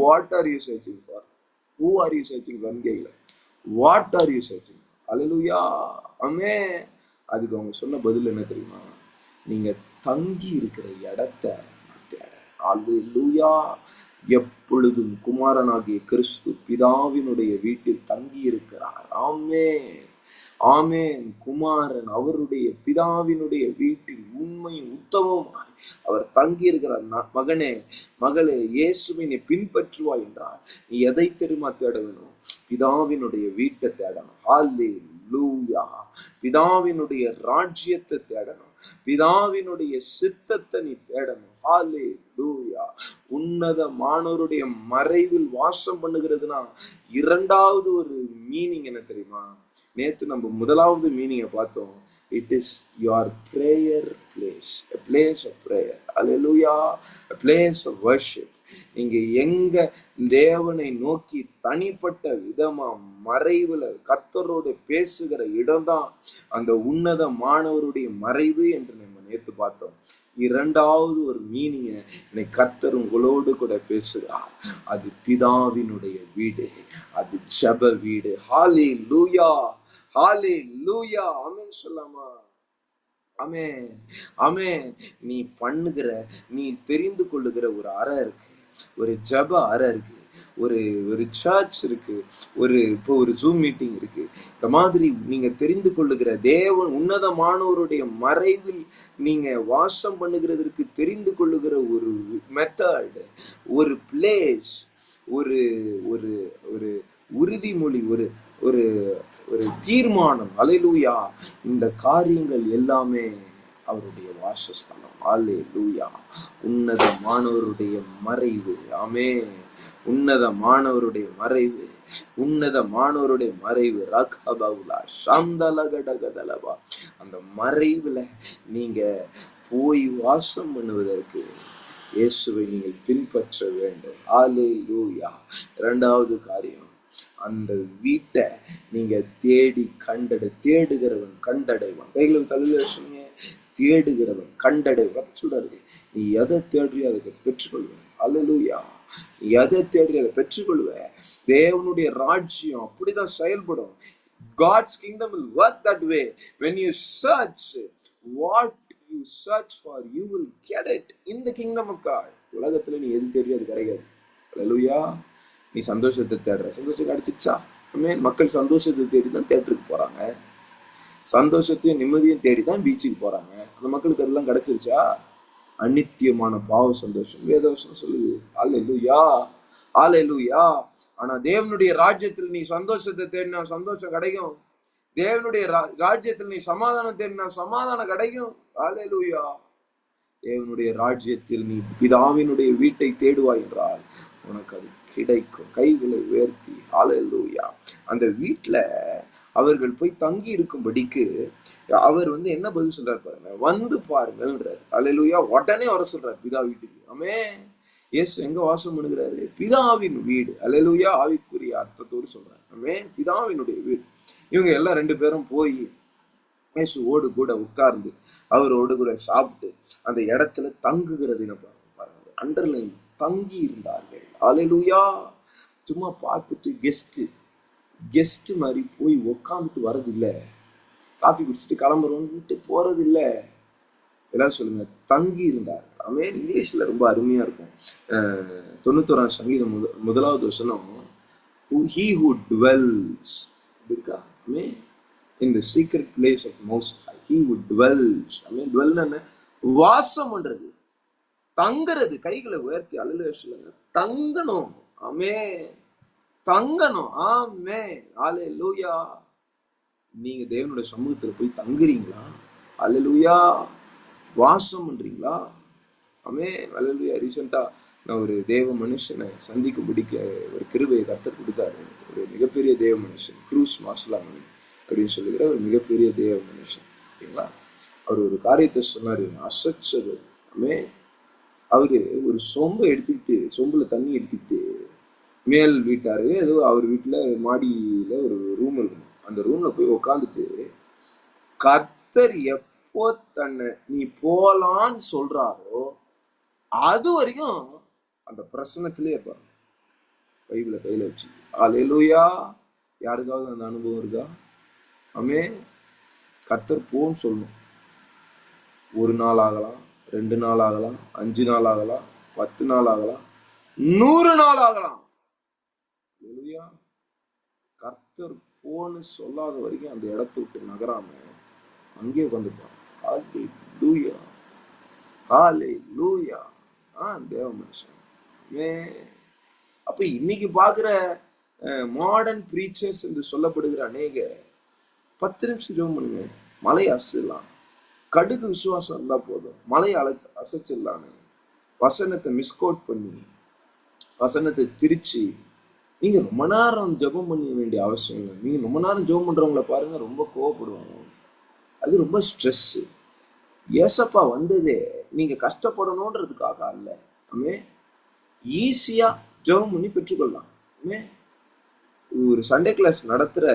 What are you searching for? Who are you searching for? கேட்கல. What are you searching for? ஹalleluya. ஆமென். அதுக்கு அவங்க சொன்ன பதில் என்ன தெரியுமா? நீங்க தங்கி இருக்கிற இடத்தை தேடுறேன். ஹalleluya. எப்பொழுதும் குமாரனாகிய கிறிஸ்து பிதாவினுடைய வீட்டில் தங்கி இருக்கிறார். ஆமென். ஆமென். குமாரன் அவருடைய பிதாவினுடைய வீட்டில் உண்மையும் உத்தமமாய் அவர் தங்கி இருக்கிறார். மகனே மகளே, இயேசுவை நீ பின்பற்றுவாய் என்றால் நீ எதை தெரியுமா தேட வேணும்? பிதாவினுடைய வீட்டை தேடணும். ஹalleluya. பிதாவினுடைய ராஜ்யத்தை தேடணும். பிதாவினுடைய சித்தத்தை நீ தேடணும். ஹalleluya. உன்னதமானவருடைய மறைவில் வாசம் பண்ணுகிறதுனா இரண்டாவது ஒரு மீனிங் என்ன தெரியுமா? நேத்து நம்ம முதலாவது மீனிங்கை பார்த்தோம். It is your prayer place, a place of prayer. Hallelujah. A place of worship. நீங்க எங்க தேவனை நோக்கி தனிப்பட்ட விதமா மறைவுல கர்த்தரோடு பேசுகிற இடம்தான் அந்த உன்னதமானவருடைய மறைவு என்று நம்ம நேத்து பார்த்தோம். இரண்டாவது ஒரு மீனிங்க கர்த்தர் உங்களோடு கூட பேசுகிறார். அது பிதாவினுடைய வீடு, அது ஜெப வீடு. ஹalleluya. ஹalleluya. ஆமென் சொல்லாமா? ஆமென். ஆமென். நீ தெரிந்து கொள்ளுகிற ஒரு அறை இருக்கு, ஒரு ஜெப அறை இருக்கு, ஒரு சர்ச் இருக்கு, இப்போ ஒரு ஜூம் மீட்டிங் இருக்கு. இந்த மாதிரி நீங்க தெரிந்து கொள்ளுகிற தேவன் உன்னதமானவருடைய மறைவில் நீங்க வாசம் பண்ணுகிறதற்கு தெரிந்து கொள்ளுகிற ஒரு மெத்தட், ஒரு பிளேஸ், ஒரு ஒரு ஒரு உறுதிமொழி, ஒரு ஒரு ஒரு தீர்மானம். ஹalleluya. இந்த காரியங்கள் எல்லாமே அவருடைய வாசஸ்தலம். ஹalleluya. உன்னதமானவருடைய மறைவு. ஆமென். உன்னதமானவருடைய மறைவு, உன்னதமானவருடைய மறைவு. ரகபவுலா சந்தலகடகதலபா. அந்த மறைவுல நீங்க போய் வாசம் பண்ணுவதற்கு இயேசுவை நீங்கள் பின்பற்ற வேண்டும். ஹalleluya. இரண்டாவது காரியம், அந்த வீட்டை நீங்க தேடுகிறவன் கண்டடைவான். கையில தலையில சொன்னீங்க, தேடுகிறவன் கண்டடைவான் சொல்றாரு. நீ எதை தேடுறியோ அதை பெற்றுக்கொள்வேன். ஹalleluya. நீ எதை தேடுறியோ அதை பெற்றுக்கொள்வேன். தேவனுடைய ராஜ்யம் அப்படிதான் செயல்படும். God's kingdom will work that way. When you search what you search for, you will get it in the kingdom of God. உலகத்துல நீ எது தேடியோ அது கிடைக்காது. ஹalleluya. நீ சந்தோஷத்தை தேடுற, சந்தோஷம் கிடைச்சிச்சா? மக்கள் சந்தோஷத்தை தேடிதான் தியேட்டருக்கு போறாங்க, சந்தோஷத்தையும் நிம்மதியும் தேடிதான் பீச்சுக்கு போறாங்க. அந்த மக்களுக்கு அதெல்லாம் கிடைச்சிருச்சா? அநித்தியமான பாவ சந்தோஷம் வேதவசனம் சொல்லுது. ஹalleluya. ஹalleluya. ஆனா தேவனுடைய ராஜ்யத்தில் நீ சந்தோஷத்தை தேடினா சந்தோஷம் கிடைக்கும். தேவனுடைய ராஜ்யத்தில் நீ சமாதானம் தேடினா சமாதானம் கிடைக்கும். ஹalleluya. தேவனுடைய ராஜ்யத்தில் நீ பிதாவினுடைய வீட்டை தேடுவாய் என்றால் உனக்கு அது கிடைக்கும். கைகளை உயர்த்தி ஹalleluya. அந்த வீட்டுல அவர்கள் போய் தங்கி இருக்கும்படிக்கு அவர் என்ன பதில் சொல்றாரு பாருங்க. வந்து பாருங்கள்ன்றார். ஹalleluya. உடனே வர சொல்றாரு பிதா வீட்டுக்கு. ஆமென். இயேசு எங்க வாசம் பண்ணுகிறாரு? பிதாவின் வீடு. ஹalleluya. ஆவிக்குரிய அர்த்தத்தோடு சொல்றாரு. ஆமென். பிதாவினுடைய வீடு. இவங்க எல்லாம் 2 பேரும் போய் இயேசுவோடு கூட உட்கார்ந்து அவரோடு கூட சாப்பிட்டு அந்த இடத்துல தங்குகிறது பாருங்க. அண்டர்லைன் தங்கி இருந்தார்கள். ஹalleluya. சும்மா பார்த்துட்டு கெஸ்ட் மாதிரி போய் உட்காந்துட்டு வர்றது இல்லை, காஃபி குடிச்சிட்டு கிளம்புறோம்னு போறது இல்லை. எல்லாரும் சொல்லுங்க, தங்கி இருந்தார். ஆமென். இங்கிலீஷ்ல ரொம்ப அருமையா இருக்கும். 91ஆம் சங்கீதம் முதலாவது வசனம், he who dwells இருக்கா, ஆமென், in the secret place of most high, he who dwells, amen. dwell என்ன, வாசம் பண்றது, தங்குறது. கைகளை உயர்த்தி அல்லேலூயா சொல்லுங்க. தங்கணும், ஆமென், தங்கணும், ஆமென், அல்லேலூயா. நீங்க தேவனுடைய சமூகத்துல போய் தங்குறீங்களா? அல்லேலூயா. வாசம் பண்றீங்களா? ஆமென், அல்லேலூயா. ரீசெண்டா நான் ஒரு தேவ மனுஷனை சந்திக்க பிடிக்க ஒரு கிருபையை கர்த்தர் கொடுத்தாரு. ஒரு மிகப்பெரிய தேவ மனுஷன், க்ரூஸ் மாசலாமணி அப்படின்னு சொல்லுகிற ஒரு மிகப்பெரிய தேவ மனுஷன். ஓகேங்களா? அவர் ஒரு காரியத்தை சொன்னாரு, அசச்சது. ஆமென். அவரு ஒரு சொம்பை எடுத்துக்கிட்டு, சொம்புல தண்ணி எடுத்துக்கிட்டு, மேல் வீட்டாரு ஏதோ அவர் வீட்டுல மாடியில ஒரு ரூம் இருக்கும், அந்த ரூம்ல போய் உக்காந்துட்டு, கர்த்தர் எப்போ தன்னை நீ போலான்னு சொல்றாரோ அது வரைக்கும் அந்த பிரசனத்திலே இருப்பார், பைபிளை கையில வச்சு. அல்லேலூயா. யாருக்காவது அந்த அனுபவம் இருக்கா? ஆமென். கர்த்தர் போன்னு சொல்லணும். 1 நாள் ஆகலாம், 2 நாள் ஆகலாம், 5 நாள் ஆகலாம், 10 நாள் ஆகலாம், 100 நாள் ஆகலாம். அல்லேலூயா. கர்த்தர் போன்னு சொல்லாத வரைக்கும் அந்த இடத்தை விட்டு நகராம அங்கே உட்காந்துப்பான். அல்லேலூயா, அல்லேலூயா. தேவ மனுஷன். அப்ப இன்னைக்கு பாக்குற மாடர்ன் பிரீச்சர்ஸ் என்று சொல்லப்படுகிற அநேக 10 நிமிஷம் ஜெபம் பண்ணுங்க, மலையை அசைச்சிடலாம். கடுகு விசுவாசம் இருந்தா போதும், மலையை அசைச்சிடலாம். வசனத்தை மிஸ்கோட் பண்ணி, வசனத்தை திரிச்சு, நீங்க ரொம்ப நேரம் ஜெபம் பண்ண வேண்டிய அவசியம் இல்லை. நீங்க ரொம்ப நேரம் ஜெபம் பண்றவங்கள பாருங்க, ரொம்ப கோவப்படுவாங்க. அது ரொம்ப ஸ்ட்ரெஸ். ஏசப்பா வந்ததே நீங்க கஷ்டப்படணும்ன்றதுக்காக அல்ல. ஆமென். ஈஸியா ஜெபம் பண்ணி பெற்றுக்கொள்ளலாம். ஆமென். ஒரு சண்டே கிளாஸ் நடத்துற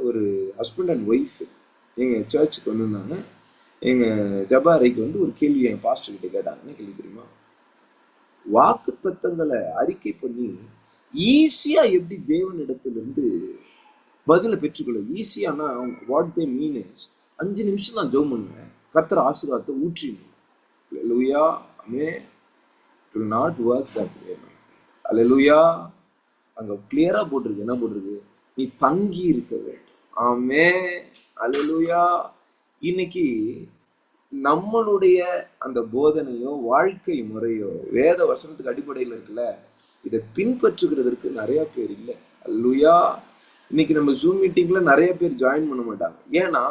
ஒரு ஹஸ்பண்ட் அண்ட் ஒய்ஃப் எங்க சர்ச்சுக்கு வந்திருந்தாங்க. எங்க ஜபாரைக்கு வந்து ஒரு கேள்வி என் பாஸ்டர் கிட்ட கேட்டாங்க. என்ன கேள்வி தெரியுமா? வாக்கு தத்தங்களை அறிக்கை பண்ணி ஈஸியா எப்படி தேவனிடத்திலிருந்து பதில பெற்றுக்கொள்ள. ஈஸியானா வாட் தே மீன் இஸ், 5 நிமிஷம் தான் ஜெபம் பண்ணுவேன், கர்த்தர் ஆசீர்வாதத்தை ஊற்றிடணும். அல்லேலூயா. ஆமென். It will not work that way, my friend. அல்லேலூயா. அங்க கிளியரா போட்டிருக்கு, என்ன போட்டிருக்கு? நீ தங்கி இருக்க வேண்டும். ஆமென். அல்லேலூயா. இன்னைக்கு நம்மளுடைய அந்த போதனையோ வாழ்க்கை முறையோ வேத வசனத்துக்கு அடிப்படையில் இருக்குல்ல, இதை பின்பற்றுகிறதற்கு நிறைய பேர் இல்லை. அல்லேலூயா. இன்னைக்கு நம்ம ஜூம் மீட்டிங்ல நிறைய பேர் ஜாயின் பண்ண மாட்டாங்க. ஏன்னா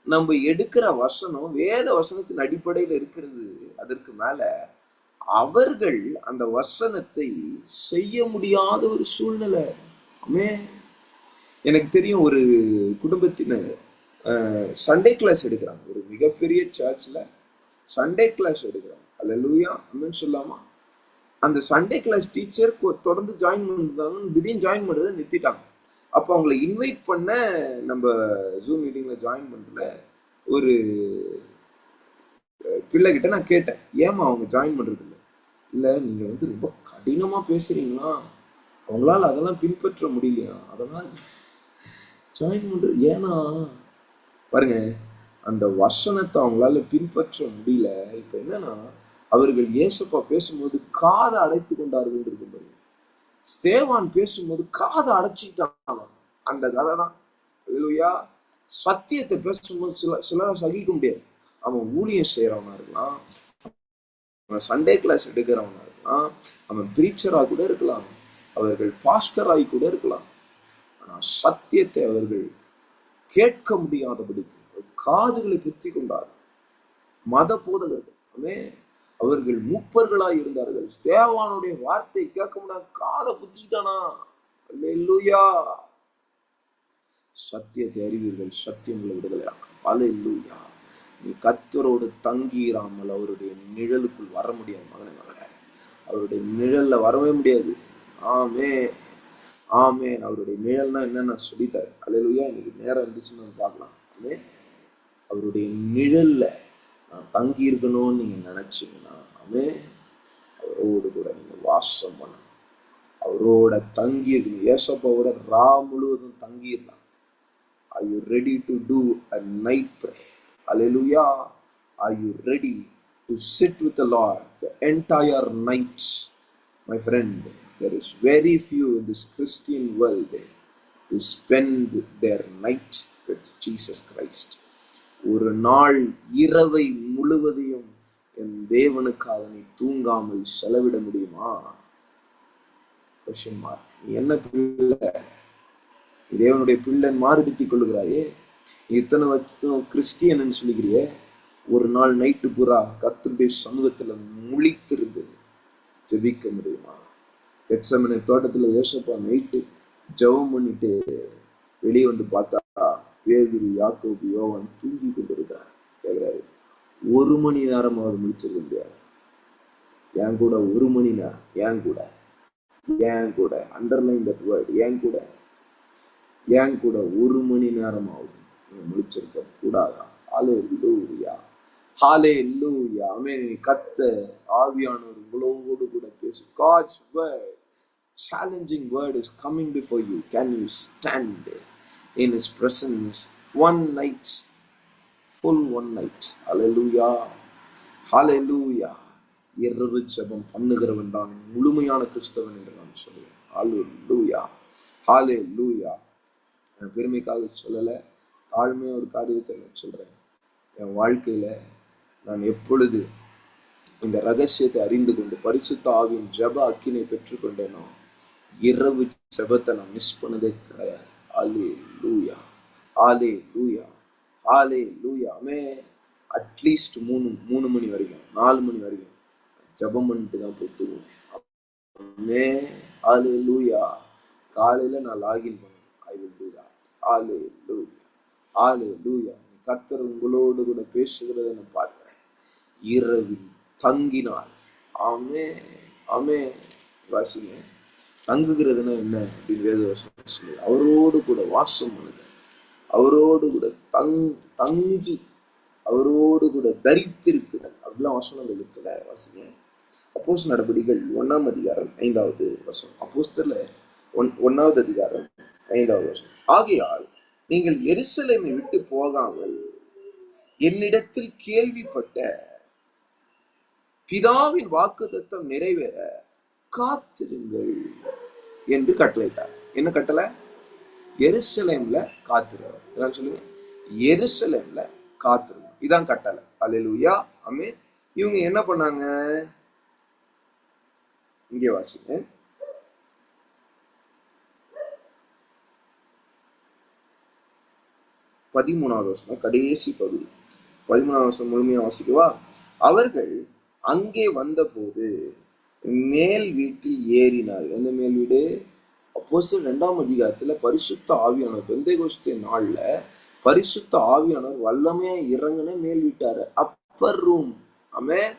நம்ம எடுக்கிற வசனம் வேத வசனத்தின் அடிப்படையில் இருக்கிறது. அதற்கு மேல அவர்கள் அந்த வசனத்தை செய்ய முடியாத ஒரு சூழ்நிலை. எனக்கு தெரியும், ஒரு குடும்பத்தினர் சண்டே கிளாஸ் எடுக்கிறாங்க. ஒரு மிகப்பெரிய சர்ச்ல சண்டே கிளாஸ் எடுக்கிறாங்க. அல்லேலூயா, ஆமென் சொல்லாமா? அந்த சண்டே கிளாஸ் டீச்சர் தொடர்ந்து ஜாயின் பண்ணிருந்தாங்க, திடீர்னு ஜாயின் பண்றதை நிறுத்திட்டாங்க. அப்போ அவங்களை இன்வைட் பண்ண நம்ம ஜூம் மீட்டிங்ல ஜாயின் பண்றதுல ஒரு பிள்ளைகிட்ட நான் கேட்டேன், ஏமா அவங்க ஜாயின் பண்றது இல்லை? இல்லை, நீங்க வந்து ரொம்ப கடினமா பேசுறீங்களா, அவங்களால அதெல்லாம் பின்பற்ற முடியலையா, அதெல்லாம் ஜாயின் பண்றது. ஏன்னா பாருங்க, அந்த வசனத்தை அவங்களால பின்பற்ற முடியல. இப்ப என்னன்னா, அவர்கள் இயேசுப்பா பேசும்போது காதை அடைத்து கொண்டார்கள் இருக்கு பாருங்க. ஸ்தேவான் பேசும்போது காதை அடைச்சிட்டாங்க. அந்த கதை தான். அல்லேலூயா. சத்தியத்தை பேசும்போது சிலரை சகிக்க முடியாது. அவன் ஊழியம் செய்யறவனா இருக்கலாம், அவன் சண்டே கிளாஸ் எடுக்கிறவனா இருக்கலாம், அவன் பிரீச்சரா கூட இருக்கலாம், அவர்கள் பாஸ்டராகி கூட இருக்கலாம். ஆனா சத்தியத்தை அவர்கள் கேட்க முடியாதபடிக்கு காதுகளை புத்தி கொண்டார்கள். மத போதகர்கள் அவர்கள் மூப்பர்களாய் இருந்தார்கள். ஸ்தேவானுடைய வார்த்தை கேட்க முடியாது, காதை புத்திக்கிட்டானா. அல்லேலூயா. சத்தியத்தை அறிவீர்கள், சத்தியம் உள்ள விடுதலையாக்கும். அல்லேலூயா. நீ கர்த்தரோடு தங்கிராமல் அவருடைய நிழலுக்குள் வர முடியாது மகனே, மகளே. அவருடைய நிழல்ல வரவே முடியாது. ஆமென், ஆமென். அவருடைய நிழல்னா என்னன்னு சொல்லித்தாரு. அல்லேலூயா. இன்னைக்கு நேரம் இருந்துச்சுன்னு நம்ம பார்க்கலாம். அவருடைய நிழல்ல நான் தங்கி இருக்கணும்னு நீங்க நினைச்சீங்கன்னா, அவரோடு கூட நீங்க வாசம் பண்ணணும். அவரோட தங்கி இருக்கணும். ஏசப்பாவோட ரா முழுவதும் தங்கி இருந்தாங்க. Are you ready to do a night prayer? Hallelujah. Are you ready to sit with the Lord the entire night. My friend, there is very few in this Christian world to spend their night with Jesus Christ. ஒரு நாள் இரவை முழுவதையும் என் தேவனுக்காக நீ தூங்காமல் செலவிட முடியுமா? Question mark. நீ என்ன பிள்ளை? தேவனுடைய பிள்ளை மாறு திட்டிக் கொள்ளுகிறாயே. இத்தனை வருஷம் கிறிஸ்டியன் சொல்லுகிறியே, ஒரு நாள் நைட்டு பூரா கர்த்தருடைய சமூகத்துல முழித்திருந்து ஜெபிக்க முடியுமா? கெத்செமனே தோட்டத்துல யோசப்பா நைட்டு ஜெபம் பண்ணிட்டு வெளியே வந்து பார்த்தா பேதுரு, யாக்கோபு, யோவான் தூங்கி கொண்டு இருக்கிறார். கேட்கிறாரு, 1 மணி நேரமாவது முடிச்சிருக்க முடியாது? என் கூட 1 மணி நேரம், ஏன் கூட அண்டர்லைன் தட் வேர்ட், ஏன் கூட 1 மணி நேரமாவது முடிச்சிருக்க கூடாதா? ஹல்லேலூயா, ஹல்லேலூயா. ஆமென். கர்த்தர் ஆவியானவர் உங்களோடு கூட பேசு. God's word, challenging word is coming before you. Can you stand in his presence one night, full one night? Hallelujah, hallelujah. இரவு ஜெபம் பண்ணுகிறவன் தான் முழுமையான கிறிஸ்தவன் என்று நான் சொல்லுவேன். ஹல்லேலூயா, ஹல்லேலூயா. பெருமைக்காக சொல்லல, தாழ்மையா ஒரு காரியத்தை நான் சொல்றேன். என் வாழ்க்கையில நான் எப்பொழுது இந்த ரகசியத்தை அறிந்து கொண்டு பரிசுத்த ஆவியின் ஜெப அக்கினை பெற்றுக்கொண்டேனோ, இரவு ஜெபத்தை நான் மிஸ் பண்ணதே கிடையாது. ஹல்லேலூயா, ஹல்லேலூயா, ஹல்லேலூயா. ஆமென். அட்லீஸ்ட் 3 மணி வரைக்கும், 4 மணி வரைக்கும் ஜெபம் பண்ணிட்டு தான் போய் தூங்குவேன். ஆமென், ஹல்லேலூயா. காலையில நான் லாகின் பண்ணுவேன். I will do that. Hallelujah, hallelujah. கர்த்தர் உங்களோடு கூட பேசுகிறதை நான் பார்க்கிறேன். இரவில் தங்கினார். ஆமென், ஆமென். வாசிங்க. தங்குகிறதுனா என்ன அப்படின்னு வேதவசனம் சொல்லி, அவரோடு கூட வாசம் பண்ணுங்க, அவரோடு கூட தங்கி அவரோடு கூட தரித்திருக்குதல், அப்படிலாம் வசனங்கள் இருக்குல்ல. வாசிங்க. அப்போஸ்தலர் நடபடிகள் 1ஆம் அதிகாரம் 5வது வசனம். அப்போஸ்தலர் 1வது அதிகாரம் 5வது வசனம். ஆகையால் நீங்கள் எருசலேமை விட்டு போகாமல் என்னிடத்தில் கேள்விப்பட்ட பிதாவின் வாக்குத்தத்தம் நிறைவேற காத்திருங்கள் என்று கட்டளையிட்டார். என்ன கட்டளை? எருசலேம்ல காத்திருங்கள். எல்லாம் சொல்லுங்க, எருசலேம்ல காத்திருங்கள். இதான் கட்டளை. அல்லேலூயா, ஆமென். இவங்க என்ன பண்ணாங்க? இங்கே வாசிங்க. 13வது வசனம், கடைசி பகுதி. 13வது வசனம் முழுமையா வாசிக்கவா? அவர்கள் அங்கே வந்தபோது மேல் வீட்டில் ஏறினார். எந்த மேல் வீடு? அப்போஸ்தலர் 2ஆம் அதிகாரத்துல பரிசுத்த ஆவியானவர் பெந்தேகோஸ்தே நாள்ல பரிசுத்த ஆவியானவர் வல்லமையா இறங்குன மேல் வீட்டாரு, அப்பர் ரூம். ஆமென்.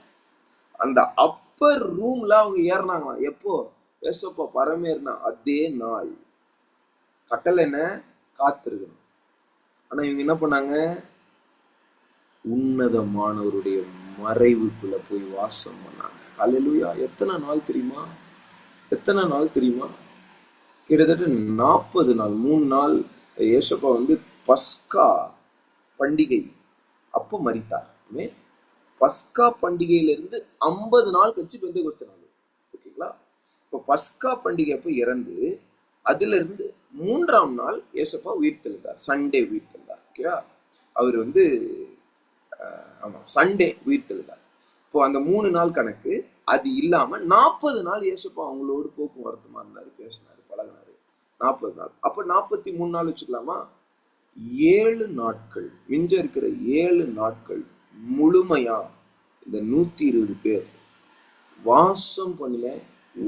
அந்த அப்பர் ரூம்ல அவங்க ஏறினாங்க. எப்போ? ஏசப்பா பரமேறினா அதே நாள். கட்டளை என்ன? காத்திருக்கணும். ஆனா இவங்க என்ன பண்ணாங்க? உன்னதமானவருடைய மறைவுக்குள்ள போய் வாசம் பண்ணாங்க. அல்லேலூயா. எத்தனை நாள் தெரியுமா? கிட்டத்தட்ட 40 நாள், 3 நாள். ஏசப்பா பஸ்கா பண்டிகை அப்ப மரித்தார். பஸ்கா பண்டிகையிலிருந்து 50 நாள் கழிச்சு பெந்தேகோஸ்தே நாள். ஓகேங்களா? இப்போ பஸ்கா பண்டிகை அப்ப இறந்து அதுல இருந்து 3ஆம் நாள் ஏசப்பா உயிர்த்தெழுந்தார். சண்டே உயிர்த்தெழுந்தார். ஓகேவா? அவர் ஆமா சண்டே உயிர்த்தெழுந்தார். இப்போ அந்த 3 நாள் கணக்கு அது இல்லாம 40 நாள் ஏசப்பா அவங்களோடு போக்குவரத்துமா இருந்தாரு, பேசினாரு, பழகினாரு. 40 நாள். அப்ப 43 நாள் வச்சுக்கலாமா? 7 நாட்கள், மிஞ்ச இருக்கிற 7 நாட்கள் முழுமையா இந்த 120 பேர் வாசம் பண்ணல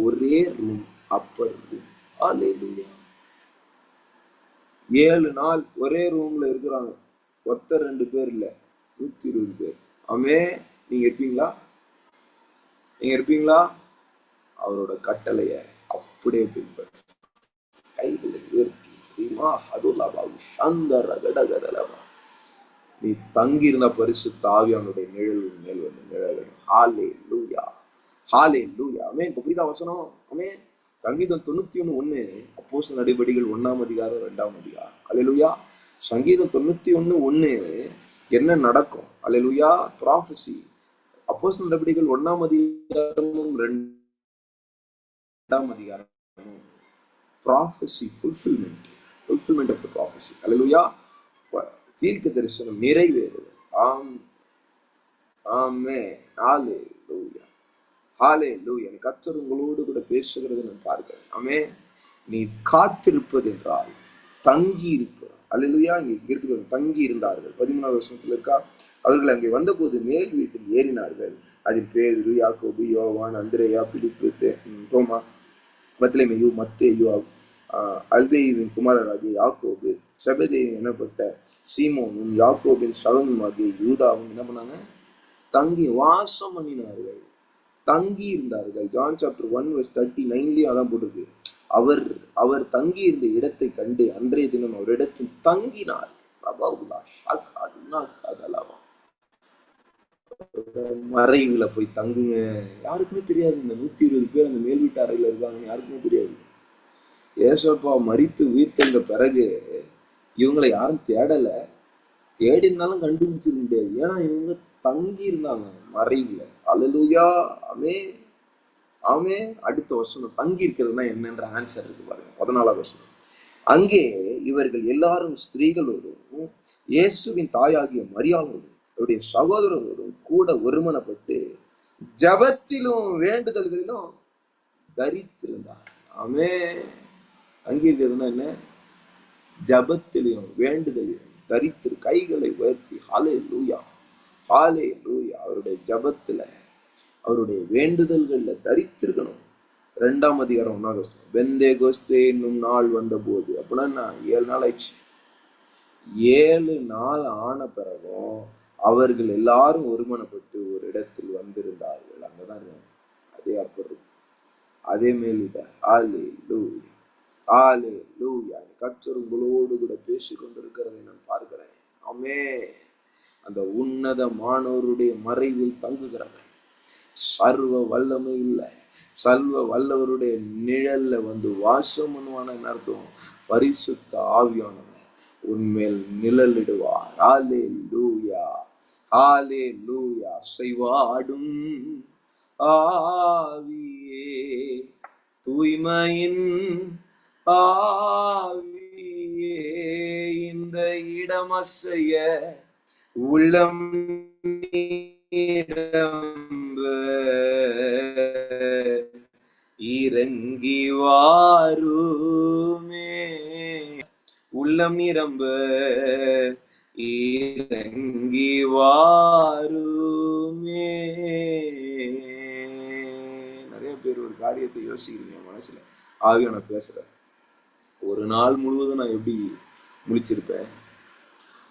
ஒரே ரூம், அப்பர் ரூம். அல்லேலூயா. 7 நாள் ஒரே ரூம்ல இருக்கிறாங்க. ஒருத்தர் 2 பேர் இல்ல, 120 பேர். ஆமென். நீங்க இருப்பீங்களா? அவரோட கட்டளைய அப்படியே பின்பற்று. கைகளை உயர்த்தி நீ தங்கி இருந்த பரிசுத்த ஆவியானுடைய நிழல் மேல் நிழல். ஹல்லேலூயா, ஹல்லேலூயா. ஆமென். இப்ப புரியுதா வசனம்? ஆமென். சங்கீதம் 91:1 அப்போஸ்தலர் நடபடிகள் 1ஆம் அதிகாரம் 2ஆம் அதிகாரம். அல்லேலூயா. சங்கீதம் 91:1 என்ன நடக்கும்? அல்லேலூயா. ப்ராஃபசி அப்போஸ்தலர் நடவடிக்கைகள் 1ஆம் அதிகாரமும் 2ஆம் அதிகாரமும் prophecy fulfillment of the prophecy. அல்லேலூயா. தீர்க்க தரிசனம் நிறைவேறுது. ஆமென். ஹalleluya. ஹalleluya. கர்த்தர் உங்களோடு கூட பேசுகிறது நான் பார்க்கிறேன். ஆமென். நீ காத்திருப்பது என்றால் தங்கி இருப்ப. அல்லேலூயா. இங்க இருக்கிறது தங்கி இருந்தார்கள். 13வது வசனத்துல இருக்கா, அவர்கள் அங்கே வந்தபோது மேல் வீட்டில் ஏறினார்கள். அதில் பேதுரு, யாக்கோபு, யோவான், அந்திரேயா, பிலிப்பு, தோமா, பத்லமேயு, மத்தேயு, அல்பேயுவின் குமாரராகிய யாக்கோபு, செபதேயு எனப்பட்ட சீமோனும், யாக்கோபின் சகோதரனுமாகிய யூதாவும் என்ன பண்ணாங்க? தங்கி வாசம் பண்ணினார்கள், தங்கி இருந்தார்கள். ஜான் சாப்டர் 1:39 அதான் போட்டிருக்கு. அவர் தங்கி இருந்த இடத்தை கண்டு அன்றைய தினம் அவர் இடத்தில் தங்கினார். மறைவுல போய் தங்குங்க. யாருக்குமே தெரியாது இந்த 120 பேர் அந்த மேல் வீட்டு அறையில இருக்காங்க, யாருக்குமே தெரியாது. ஏசப்பா மரித்து உயிர்த்தெழுந்த பிறகு இவங்களை யாரும் தேடல, தேடி இருந்தாலும் கண்டுபிடிச்சிட முடியாது. ஏன்னா இவங்க தங்கி இருந்தாங்க மறைவுல. அல்லேலூயா. ஆமென். ஆமென். அடுத்த வசனம் தங்கி இருக்கிறதுனா என்னன்ற ஆன்சர் இருக்கு பாருங்க. 14வது வசனம். அங்கே இவர்கள் எல்லாரும் ஸ்திரீகளோடும் இயேசுவின் தாயாகிய மரியாளோடும் அவருடைய சகோதரரோடும் கூட ஒருமனப்பட்டு ஜபத்திலும் வேண்டுதல்களிலும் தரித்திருந்தார். ஆமென். தங்கி இருக்கிறதுனா என்ன? ஜபத்திலையும் வேண்டுதலையும் தரித்திரு, கைகளை உயர்த்தி ஹல்லேலூயா ஹல்லேலூயா. அவருடைய ஜபத்துல அவருடைய வேண்டுதல்கள்ல தரித்திருக்கணும். 2ஆம் அதிகாரம் 1வது வசனம். பெந்தேகோஸ்தே என்னும் நாள் வந்த போது, அப்படின்னா 7 நாள் ஆயிடுச்சு. 7 நாள் ஆன பிறகும் அவர்கள் எல்லாரும் ஒருமனப்பட்டு ஒரு இடத்தில் வந்திருந்தார்கள். அங்கதான் அதே அப்பர், அதே மேல்விட்டார். ஹல்லேலூயா ஹல்லேலூயா. கர்த்தர் உங்களோடு கூட பேசிக் கொண்டிருக்கிறதை நான் பார்க்கிறேன். ஆமென். அந்த உன்னதமானவருடைய மறைவில் தங்குகிறவன் சர்வ வல்லமை இல்லை, சர்வ வல்லவருடைய நிழல்ல வந்து வாசம் பண்ணுவான அர்த்தம். பரிசுத்த ஆவியானவர் உன்மேல் நிழலிடுவார். ஹல்லேலூயா ஹல்லேலூயா. செய்வாடும் ஆவியே, தூய்மையின் ஆவியே, இந்த இடமசைய உள்ளம் இறங்கி வாருமே, உள்ளம் நிரம்ப இறங்கி வாருமே. நிறைய பேர் ஒரு காரியத்தை யோசிக்கிறீங்க மனசுல, ஆவியான பேசுற. ஒரு நாள் முழுவதும் நான் எப்படி முழிச்சிருப்பேன்,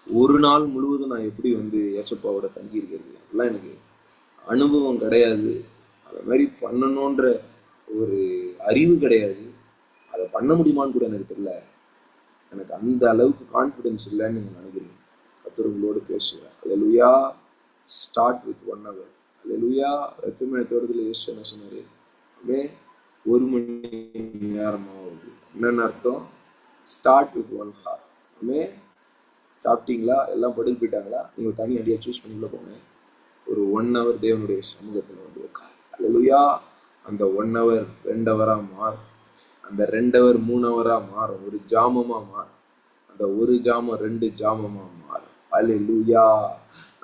ஒரு நாள் முழுவதும் நான் எப்படி வந்து ஏசப்பாவோட தங்கி இருக்கிறது, அதெல்லாம் எனக்கு அனுபவம் கிடையாது. அதை மாதிரி பண்ணணுன்ற ஒரு அறிவு கிடையாது. அதை பண்ண முடியுமான்னு கூட எனக்கு தெரியல. எனக்கு அந்த அளவுக்கு கான்ஃபிடென்ஸ் இல்லைன்னு நீங்க நினைக்கிறீங்க. கர்த்தர் உங்களோடு பேசுவேன். Alleluia. Start with 1 hour. Alleluia. எச்சமனை தோட்டத்தில் இயேசு என்ன சொன்னாரு? அப்படியே 1 மணி நேரமா வருது. என்னென்ன அர்த்தம்? Start with 1 hour. அப்படியே சாப்பிட்டீங்களா? எல்லாம் படுக்க போயிட்டாங்களா? நீங்க தனி அடியா சூஸ் பண்ணி உள்ள போங்க. ஒரு 1 hour தேவனுடைய சமூகத்துல வந்து உட்காரு. அல்லேலூயா. அந்த 1 hour 2 hour மாறும். அந்த 2 hour 3 hour மாறும். ஒரு ஜாமமா மாறும். அந்த ஒரு ஜாமம் 2 ஜாமமா மாறும். அல்லேலூயா.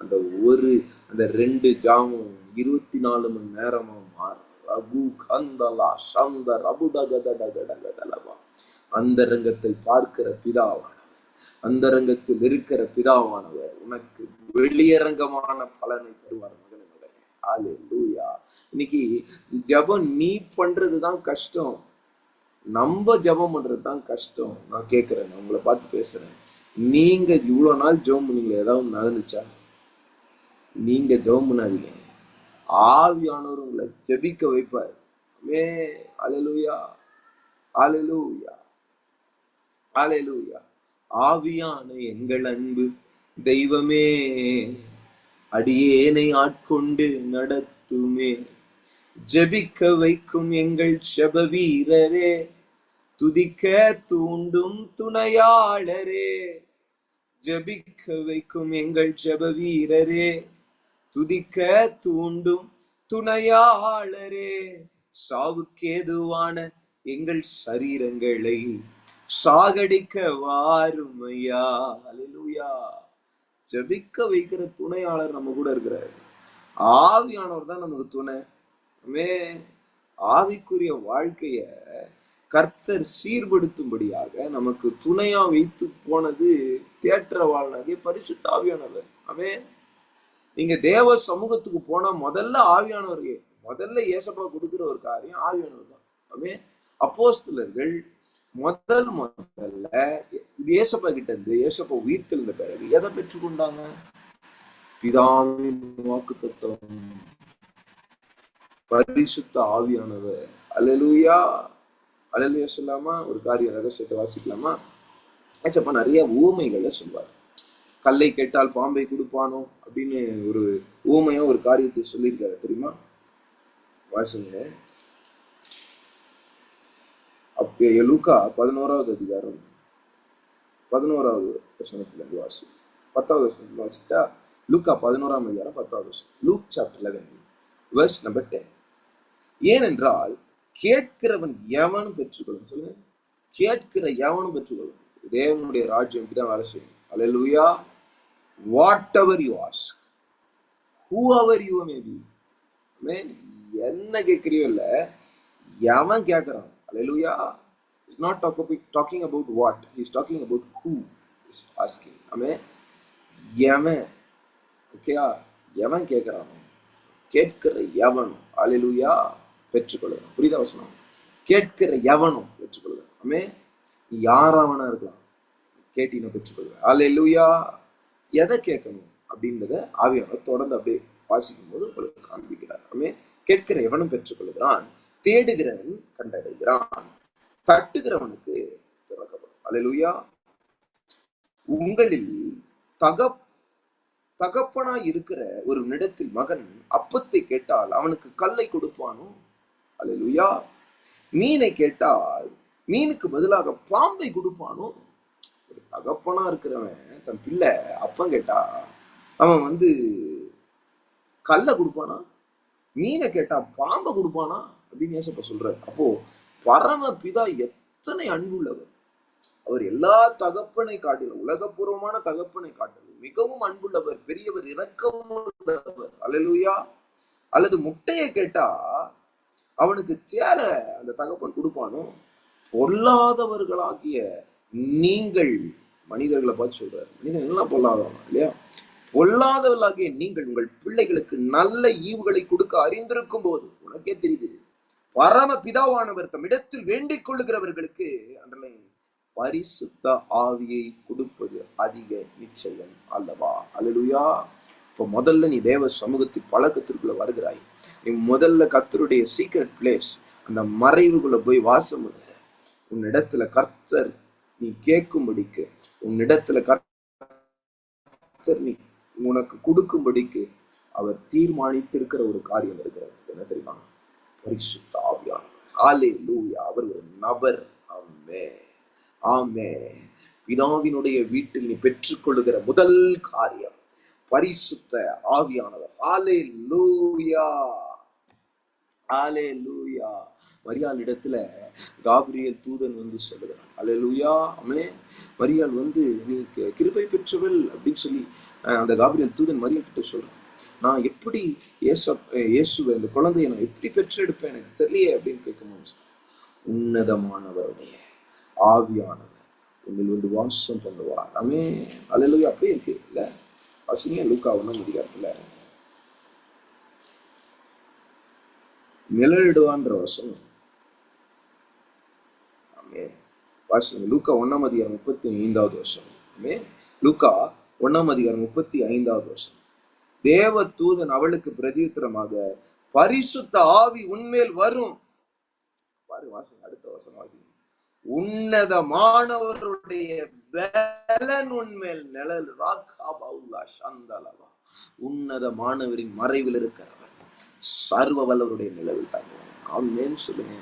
அந்த 2 ஜாமம் 24 மணி நேரமா மாறும். ரகு கந்தலா சந்த ரபுடகதடகடகதலவா. அந்த ரங்கத்தில் பார்க்கிற பிதாவானவர், அந்த ரங்கத்தில் இருக்கிற பிதாவானவர் உனக்கு வெளியரங்கமான பலனை தருவார் மகனே மகளே. அல்லேலூயா. இன்னைக்கு ஜெபம் நீ பண்றதுதான் கஷ்டம், நம்ம ஜெபம் பண்றதுதான் கஷ்டம். நான் கேட்கிறேன், நான் உங்களை பார்த்து பேசுறேன். நீங்க இவ்வளவு நாள் ஜெபம் பண்ணீங்களே, ஏதாவது நடந்துச்சா? நீங்க ஜெபம் பண்ணாதீங்க, ஆவியானவர் உங்களை ஜெபிக்க வைப்பார். அல்லேலூயா அல்லேலூயா அல்லேலூயா. ஆவியான எங்கள் அன்பு தெய்வமே, அடியேனை ஆட்கொண்டு நடத்துமே. ஜெபிக்க வைக்கும் எங்கள் ஜெப வீரரே, துதிக்க தூண்டும் துணையாளரே. ஜெபிக்க வைக்கும் எங்கள் ஜெப வீரரே, துதிக்க தூண்டும் துணையாளரே, சாவுக்கேதுவான எங்கள் சரீரங்களை சாகடிக்க வாருமையா. அல்லேலூயா. ஜெபிக்க வைக்கிற துணையாளர் நம்ம கூட இருக்கிறார். ஆவியானவர் தான் நமக்கு துணை. ஆவிக்குரிய வாழ்க்கைய கர்த்தர் சீர்படுத்தும்படியாக நமக்கு துணையா வைத்து போனது தேற்றவாளனாகிய பரிசுத்த ஆவியானவர். நீங்க தேவ சமூகத்துக்கு போனா முதல்ல ஆவியானவருக்கு முதல்ல ஏசப்பா கொடுக்கிற ஒரு காரியம் ஆவியானவர் தான். அப்போஸ்தலர்கள் முதல்ல ஏசப்பா கிட்ட இருந்து ஏசப்பா உயிர்த்தெழுந்த பிறகு எதை பெற்றுக்கொண்டாங்க? பிதாவின் வாக்குத்தத்தம், பரிசுத்த ஆவியானவர். அல்லேலூயா. அல்லேலூயா சொல்லாமா? ஒரு காரிய ரகசியத்தை வாசிக்கலாமா? ஏசப்பா நிறைய ஊமைகளை சொல்வார். கல்லை கேட்டால் பாம்பை கொடுப்பானோ அப்படின்னு ஒரு ஊமையா ஒரு காரியத்தை சொல்லியிருக்காரு, தெரியுமா? வாசிங்க. அப்ப லூக்கா 11வது அதிகாரம் 11வது வசனத்துல இருந்து வாசி. 10வது வசனத்துல வாசிட்டா லூக்கா 11ஆம் அதிகாரம் 10வது வசனம். Look chapter 11 verse number 10. ஏனென்றால் கேட்கிறவன் எவனும் பெற்றுக்கொள்ளும். சொல்லுங்க, கேட்கிற எவனும் பெற்றுக்கொள்ளும். தேவனுடைய ராஜ்யம் இப்படிதான் வேலை செய்யும். அல்லேலூயா. whatever you ask, whoever you may be, என்ன கேட்கிறியோ இல்ல, எவன் கேட்கிறான். அல்லேலூயா. It's not talking about what, he's talking about who is asking. எவன், ஓகேயா, எவன் கேட்கிறானோ, கேட்கிற எவனும் அல்லேலூயா பெற்றுக்கொள்ளணும். புரியுதா வசனம்? கேட்கிற எவனும் பெற்றுக்கொள்ளணும். யாராவனா இருக்கலாம், கேட்டீங்கன்னா பெற்றுக்கொள்வேன். அல்லேலூயா. எதை கேட்கணும் அப்படின்றத ஆவியானவர் தொடர்ந்து அப்படியே வாசிக்கும் போது உங்களுக்கு காண்பிக்கிறார். கேட்கிற எவனும் பெற்றுக்கொள்கிறான், தேடுகிறவன் கண்டடைகிறான், தட்டுகிறவனுக்கு திறக்கப்படும். அல்லேலூயா. உங்களில் தகப்பனா இருக்கிற ஒரு இடத்தில் மகன் அப்பத்தை கேட்டால் அவனுக்கு கல்லை கொடுப்பானோ? அல்லேலூயா. மீனை கேட்டால் மீனுக்கு பதிலாக பாம்பை கொடுப்பானோ? ஒரு தகப்பனா இருக்கிறவன் தன் பிள்ளை அப்பம் கேட்டா அவன் கல்லை கொடுப்பானா? மீனை கேட்டா பாம்பை கொடுப்பானா அப்படின்னு ஏசப்பா சொல்றாரு. அப்போ பரம பிதா எத்தனை அன்புள்ளவர். அவர் எல்லா தகப்பனை காட்டிலும், உலகப்பூர்வமான தகப்பனை காட்டிலும் மிகவும் அன்புள்ளவர், பெரியவர், இரக்கமுள்ளவர். அல்லேலூயா. அல்லது முட்டையை கேட்டா அவனுக்கு சேலை அந்த தகப்பன் கொடுப்பானோ? பொல்லாதவர்களாகிய நீங்கள், மனிதர்களை பார்த்து சொல்றாரு, மனிதன் எல்லாம் பொல்லாதவன் இல்லையா? பொல்லாதவர்களாகிய நீங்கள் உங்கள் பிள்ளைகளுக்கு நல்ல ஈவுகளை கொடுக்க அறிந்திருக்கும் போது, உனக்கே தெரியுது, பரம பிதாவானவர் தம் இடத்தில் வேண்டிக் கொள்ளுகிறவர்களுக்கு பரிசுத்த ஆவியை கொடுப்பது அதிக நிச்சயம் அல்லவா? அல்லேலூயா. இப்ப முதல்ல நீ தேவ சமூகத்தின் பழக்கத்திற்குள்ள வருகிறாய். நீ முதல்ல கர்த்தருடைய சீக்ரெட் பிளேஸ், அந்த மறைவுக்குள்ள போய் வாசம் பண்ணுற. உன்னிடத்துல கர்த்தர் நீ கேட்கும்படிக்கு, உன்னிடத்துல கர்த்தர் நீ உனக்கு கொடுக்கும்படிக்கு அவர் தீர்மானித்திருக்கிற ஒரு காரியம் இருக்கிறது. என்ன தெரியுமா? பரிசுத்த ஆவியானவர். அல்லேலூயா. அவர் ஒரு நபர். ஆமென். ஆமென். பிதாவினுடைய வீட்டில் நீ பெற்றுக்கொள்ளுகிற முதல் காரியம் பரிசுத்த ஆவியானவர். அல்லேலூயா. அல்லேலூயா. மரியாள் இடத்துல காபிரியேல் தூதன் சொல்லுகிறான். அல்லேலூயா. ஆமென். மரியாள் நீ கிருபை பெற்றவள் அப்படின்னு சொல்லி அந்த காபிரியேல் தூதன் மரியாள் கிட்ட சொல்றான். நான் எப்படி இயேசுவை, இந்த குழந்தைய நான் எப்படி பெற்றெடுப்பேன் எனக்கு தெரியலையே அப்படின்னு கேட்கும்போது, உன்னதமானவருடைய ஆவியானவர் உன்னில் வாசம் பண்ணுவார். ஆமென். அல்லேலூயா. அப்படியே இருக்கு இல்ல? வாசிங்க லூக்கா 1ஆம் அதிகாரத்துல நிழலிடுவான்ற வசனம். ஆமென். வாசிங்க லூக்கா 1ஆம் அதிகாரம் 35வது வசனம். ஆமென். லூக்கா 1ஆம் அதிகாரம் 35வது வசனம். தேவ தூதன் அவளுக்கு பிரதியுத்தரமாக, பரிசுத்த ஆவி உன்மேல் வரும். பாரு, வாசிங்க அடுத்த வசனம் வாசிங்க. உன்னதமானவருடைய பலன் உன்மேல் நிழல். உன்னதமானவரின் மறைவில் இருக்கிறவர் சர்வ வல்லவருடைய நிழல் தங்குவான். ஆமென் சொல்லுங்க.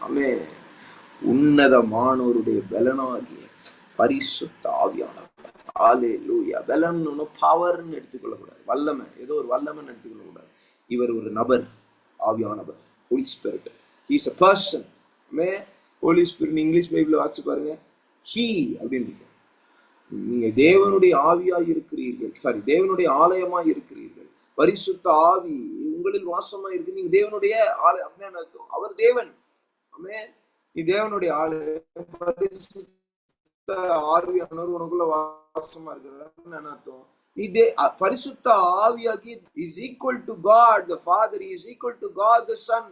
ஆமென். உன்னதமானவருடைய பலனாகிய பரிசுத்த ஆவியானவர். ஹalleluya. பலம்னு பவர்னு எடுத்துக்கொள்ளக்கூடாது, வல்லமை, ஏதோ ஒரு வல்லமைன்னு எடுத்துக்கொள்ளக்கூடாது. இவர் ஒரு நபர், ஆவியானவர், holy spirit. He is a person. மே ஹோலி ஸ்பிரிட் இங்கிலீஷ் பைபிள்ல வாசிச்சு பாருங்க, ஹி அப்படின்னு இருக்கு. நீங்க தேவனுடைய ஆவியாய் இருக்கிறீர்கள், சாரி, தேவனுடைய ஆலயமாய் இருக்கிறீர்கள், பரிசுத்த ஆவி உங்களில் வாசமா இருக்கு. நீங்க தேவனுடைய ஆலயம் அப்படின்னு அர்த்தம். அவர் தேவன். ஆமென். நீ தேவனுடைய ஆலயம், பரிசுத்த ஆவியானவர் உனக்குள்ள வாசமா இருக்கிறாருன்னு என்ன அர்த்தம்? நீ பரிசுத்த ஆவியாகி is equal to God the Father, he is equal to God the Son.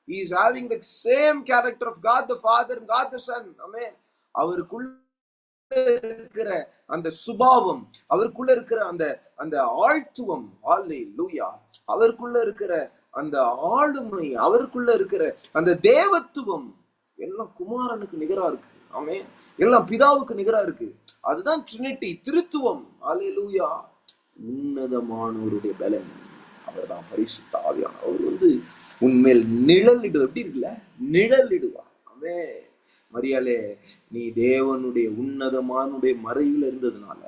He is having the same character of God the Father and God the Son. ஆமென். அவருக்குள்ள இருக்கிற அந்த சுபாவம், அவருக்குள்ள இருக்கிற அந்த அந்த ஆழ்த்துவம், ஹalleluya, அவருக்குள்ள இருக்கிற அந்த ஆளுமை, அவருக்குள்ள இருக்கிற அந்த தேவத்துவம் எல்லாம் குமாரனுக்கு நிகரா இருக்கு. ஆமென். எல்லாம் பிதாவுக்கு நிகரா இருக்கு. அதுதான் ட்ரினிட்டி, திருத்துவம். ஹalleluya. உன்னதமானவருடைய பலன் அவர்தான் பரிசுத்த ஆவியானவர். அவர் உன்மேல் நிழலிடு, எப்படி இருக்குல்ல, நிழலிடுவார். ஆமென். மரியாளே, நீ தேவனுடைய உன்னதமானுடைய மறைவில் இருந்ததுனால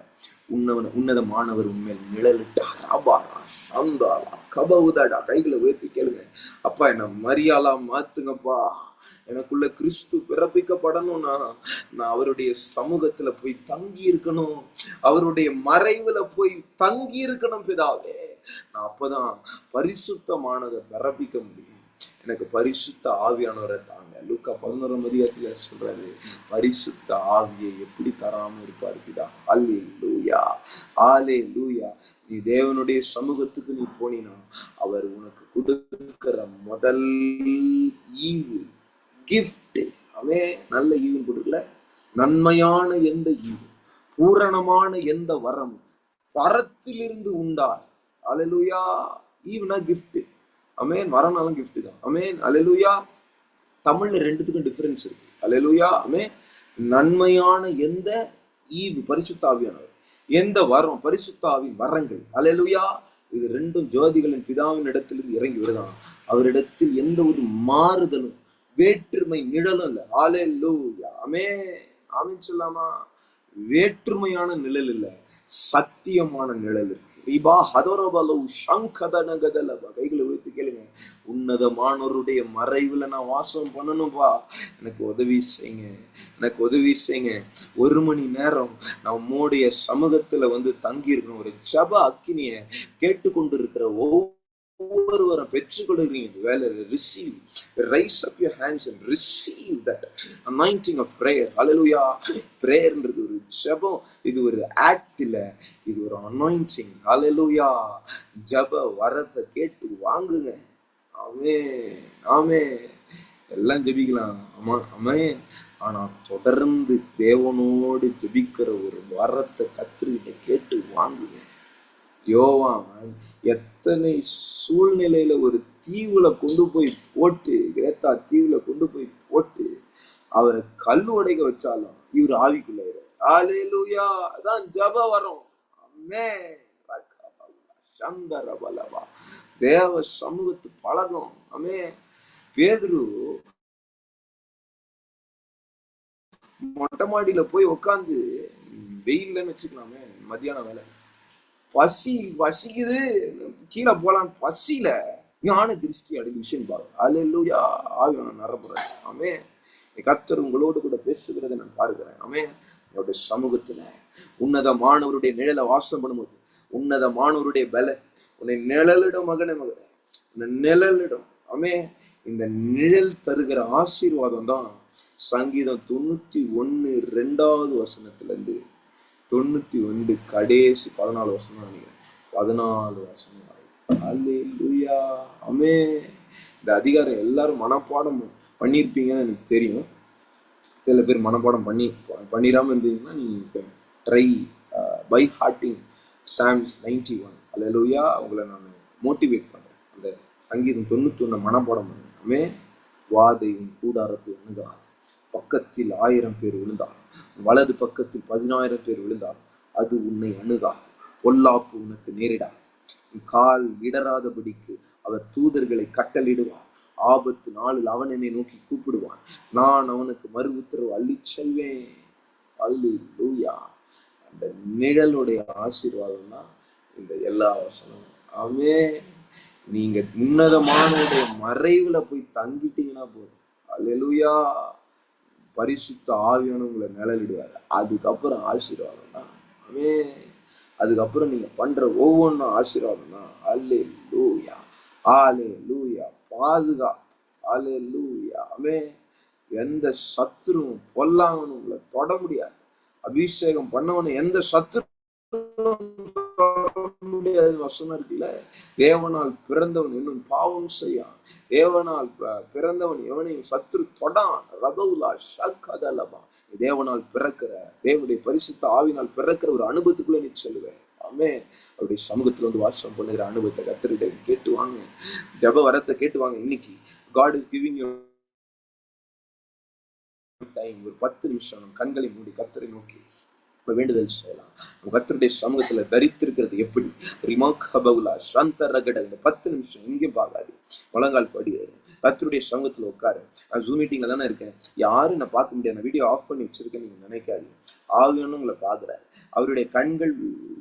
உன்னதமானவர் உண்மையில் நிழலிட்டார். அபாரா சந்தாலா கபவுதாடா. கைகளை உயர்த்தி கேளுங்க, அப்பா என்ன மரியாளா மாத்துங்கப்பா. எனக்குள்ள கிறிஸ்து பிறப்பிக்கப்படணும்னா நான் அவருடைய சமூகத்துல போய் தங்கி இருக்கணும், அவருடைய மறைவுல போய் தங்கி இருக்கணும் பிதாவே. நான் அப்பதான் பரிசுத்தமானதை பிறப்பிக்க முடியும். எனக்கு பரிசுத்த ஆவியானவரை தாங்க. லூக்கா 11 சொல்றாரு, பரிசுத்த ஆவியை எப்படி தராம இருப்பாரு பிதா. ஹல்லேலூயா, ஹல்லேலூயா. நீ தேவனுடைய சமூகத்துக்கு நீ போனீனா அவர் உனக்கு கொடுக்கிற முதல் ஈவு, கிஃப்ட். அவன் நல்ல ஈவு கொடுக்கல, நன்மையான எந்த ஈவு, பூரணமான எந்த வரம் பரத்திலிருந்து உண்டா. ஹல்லேலூயா. ஈவுனா கிஃப்ட். அமேன். வரனாலும் கிஃப்ட் தான். அமேன். அல்லேலூயா. தமிழ்ல ரெண்டுத்துக்கும் டிஃபரன்ஸ் இருக்கு. அல்லேலூயா. அமேன். நன்மையான எந்த ஈவு, பரிசுத்த ஆவியானவர், எந்த வரம், பரிசுத்த ஆவியின் வரங்கள். அல்லேலூயா. இது ரெண்டும் ஜோதிகளின் பிதாவின் இடத்திலிருந்து இறங்கி வருதான். அவரிடத்தில் எந்த ஒரு மாறுதலும் வேற்றுமை நிழலும் இல்லை. அல்லேலூயா. அமேன். ஆமீன் சொல்லாமா? வேற்றுமையான நிழல் இல்லை, சத்தியமான நிழல் இருக்கு. கைகளை உயர்த்தி கேளுங்க, உன்னதமானவருடைய மறைவுல நான் வாசம் பண்ணணும்பா, எனக்கு உதவி செய்யுங்க, எனக்கு உதவி செய்யுங்க. 1 மணி நேரம் நான் உம்முடைய சமூகத்துல தங்கி இருக்கணும். ஒரு ஜப அக்கினிய கேட்டுக்கொண்டு இருக்கிற ஒவ்வொருவரும் பெற்றுக்கொள்கிறீங்க வேலை. Receive, rise up your hands and receive that anointing of prayer. Hallelujah. பிரேயர்ன்றது ஒரு ஜெபம், இது ஒரு ஆக்ட் இல்ல, இது ஒரு அனாயிண்டிங். ஹல்லேலூயா. ஜெப வரத்தை கேட்டு வாங்குங்க. ஆமென், ஆமென். எல்லாம் ஜெபிக்கலாம், ஆமா, ஆமென். ஆனா தொடர்ந்து தேவனோடு ஜெபிக்கிற ஒரு வரத்தை கர்த்தர்கிட்ட கேட்டு வாங்குங்க. யோவான் எத்தனை சூழ்நிலையில ஒரு தீவுல கொண்டு போய் போட்டு, கிரேத்தா தீவுல கொண்டு போய் போட்டு அவரை கல்லு உடைக்க வச்சாலும் இவர் ஆவிக்குள்ள. ஹல்லேலூயா. அதான் ஜப வரும். ஆமென். சந்தரபலவா. தேவ சமூகத்து பழகம். ஆமென். பேதுரு மொட்டை மாடியில போய் உட்காந்து, வெயில்லன்னு வச்சுக்கலாமே, மத்தியான வேலை, வசிக்குது, கீழே போலாம், பசியில ஞான திருஷ்டி அடி விஷயம் பாரு. அல்லேலூயா. ஆவியான நரம்புறேன். ஆமென். கர்த்தர் உங்களோடு கூட பேசுகிறதை நான் பார்க்கிறேன். ஆமென். என்னுடைய சமூகத்துல உன்னதமானவருடைய நிழலை வாசம் பண்ணும்போது உன்னதமானவருடைய பல உன்னை நிழலிடும். மகனே, மகனே, உன்னை நிழலிடும். ஆமென். இந்த நிழல் தருகிற ஆசீர்வாதம் தான் சங்கீதம் 91:2 91 கடைசி 14 வசனம் நினைக்கிறேன். 14 வசனம். அல்லேலூயா. ஆமென். இந்த அதிகாரம் எல்லாரும் மனப்பாடம் பண்ணியிருப்பீங்கன்னு எனக்கு தெரியும். சில பேர் மனப்பாடம் பண்ணிடாம இருந்தீங்கன்னா நீங்க ட்ரை பை ஹார்ட்டிங் சாம்ஸ் 91. அல்லேலூயா. உங்களை நான் மோட்டிவேட் பண்றேன். அந்த சங்கீதம் 91 மனப்பாடம் பண்ணுங்க. ஆமென். வாதையின் கூடாரத்தை அணுகாது, பக்கத்தில் 1000 பேர் விழுந்தார், வலது பக்கத்தில் 10,000 பேர் விழுந்தார், அது உன்னை அணுகாது. பொல்லாப்பு உனக்கு நேரிடாது. கால் இடராதபடிக்கு அவர் தூதர்களை கட்டளிடுவார். ஆபத்து நாளில் அவன் என்னை நோக்கி கூப்பிடுவான், நான் அவனுக்கு மறு உத்தரவு அள்ளி செல்வேன். அல்லேலூயா. அந்த நிழலுடைய ஆசீர்வாதம் தான் இந்த எல்லா வசனமும். ஆமே, நீங்க உன்னதமானவருடைய மறைவுல போய் தங்கிட்டீங்கன்னா போதும். அல்லேலூயா. பரிசுத்த ஆவியான உங்களை நிழலிடுவாரு. அதுக்கப்புறம் ஆசீர்வாதம் தான். ஆமே, அதுக்கப்புறம் நீங்க பண்ற ஒவ்வொன்றும் ஆசீர்வாதம் தான். அல்லேலூயா, அல்லேலூயா. பாதுகா, அல்லேலூயா. ஆமே, எந்த சத்துருவும் பொல்லாங்கன்னு உங்களை தொட முடியாது. அபிஷேகம் பண்ணவனு எந்த சத்துரு முடியாது. வசனம் இருக்குல்ல, தேவனால் பிறந்தவன் இன்னும் பாவம் செய்யான், தேவனால் பிறந்தவன் எவனையும் சத்துரு தொடான். ரபவுலா ஷக்கதலபா. தேவனால் பிறக்கிற, தேவனுடைய பரிசுத்த ஆவினால் பிறக்கிற ஒரு அனுபவத்துக்குள்ள நீ சொல்லுவேன். ஆமே, அவருடைய சமூகத்துல வந்து வாசம் பண்ணுகிற அனுபவத்தை கத்தரிட கேட்டு வாங்க. ஜப வரத்தை கேட்டு வாங்க. இன்னைக்கு God is giving you time. ஒரு 10 நிமிஷம் கண்களை மூடி கத்தரை நோக்கி வேண்டுதல் செய்யலாம். கர்த்தருடைய சமூகத்துல தரித்திருக்கிறது எப்படி? ரிமாகபவுலா சந்தரகட. இந்த 10 நிமிஷம் இங்கே பாகாது, முழங்கால் படி கர்த்தருடைய சமூகத்துல உட்காரு. நான் ஜூம் மீட்டிங்ல தானே இருக்கேன், யாரும் நான் பார்க்க முடியாது, நான் வீடியோ ஆஃப் பண்ணி வச்சிருக்கேன் நீங்க நினைக்காதீங்க. ஆவியானவர் உங்களை பார்க்கிறாரு. அவருடைய கண்கள்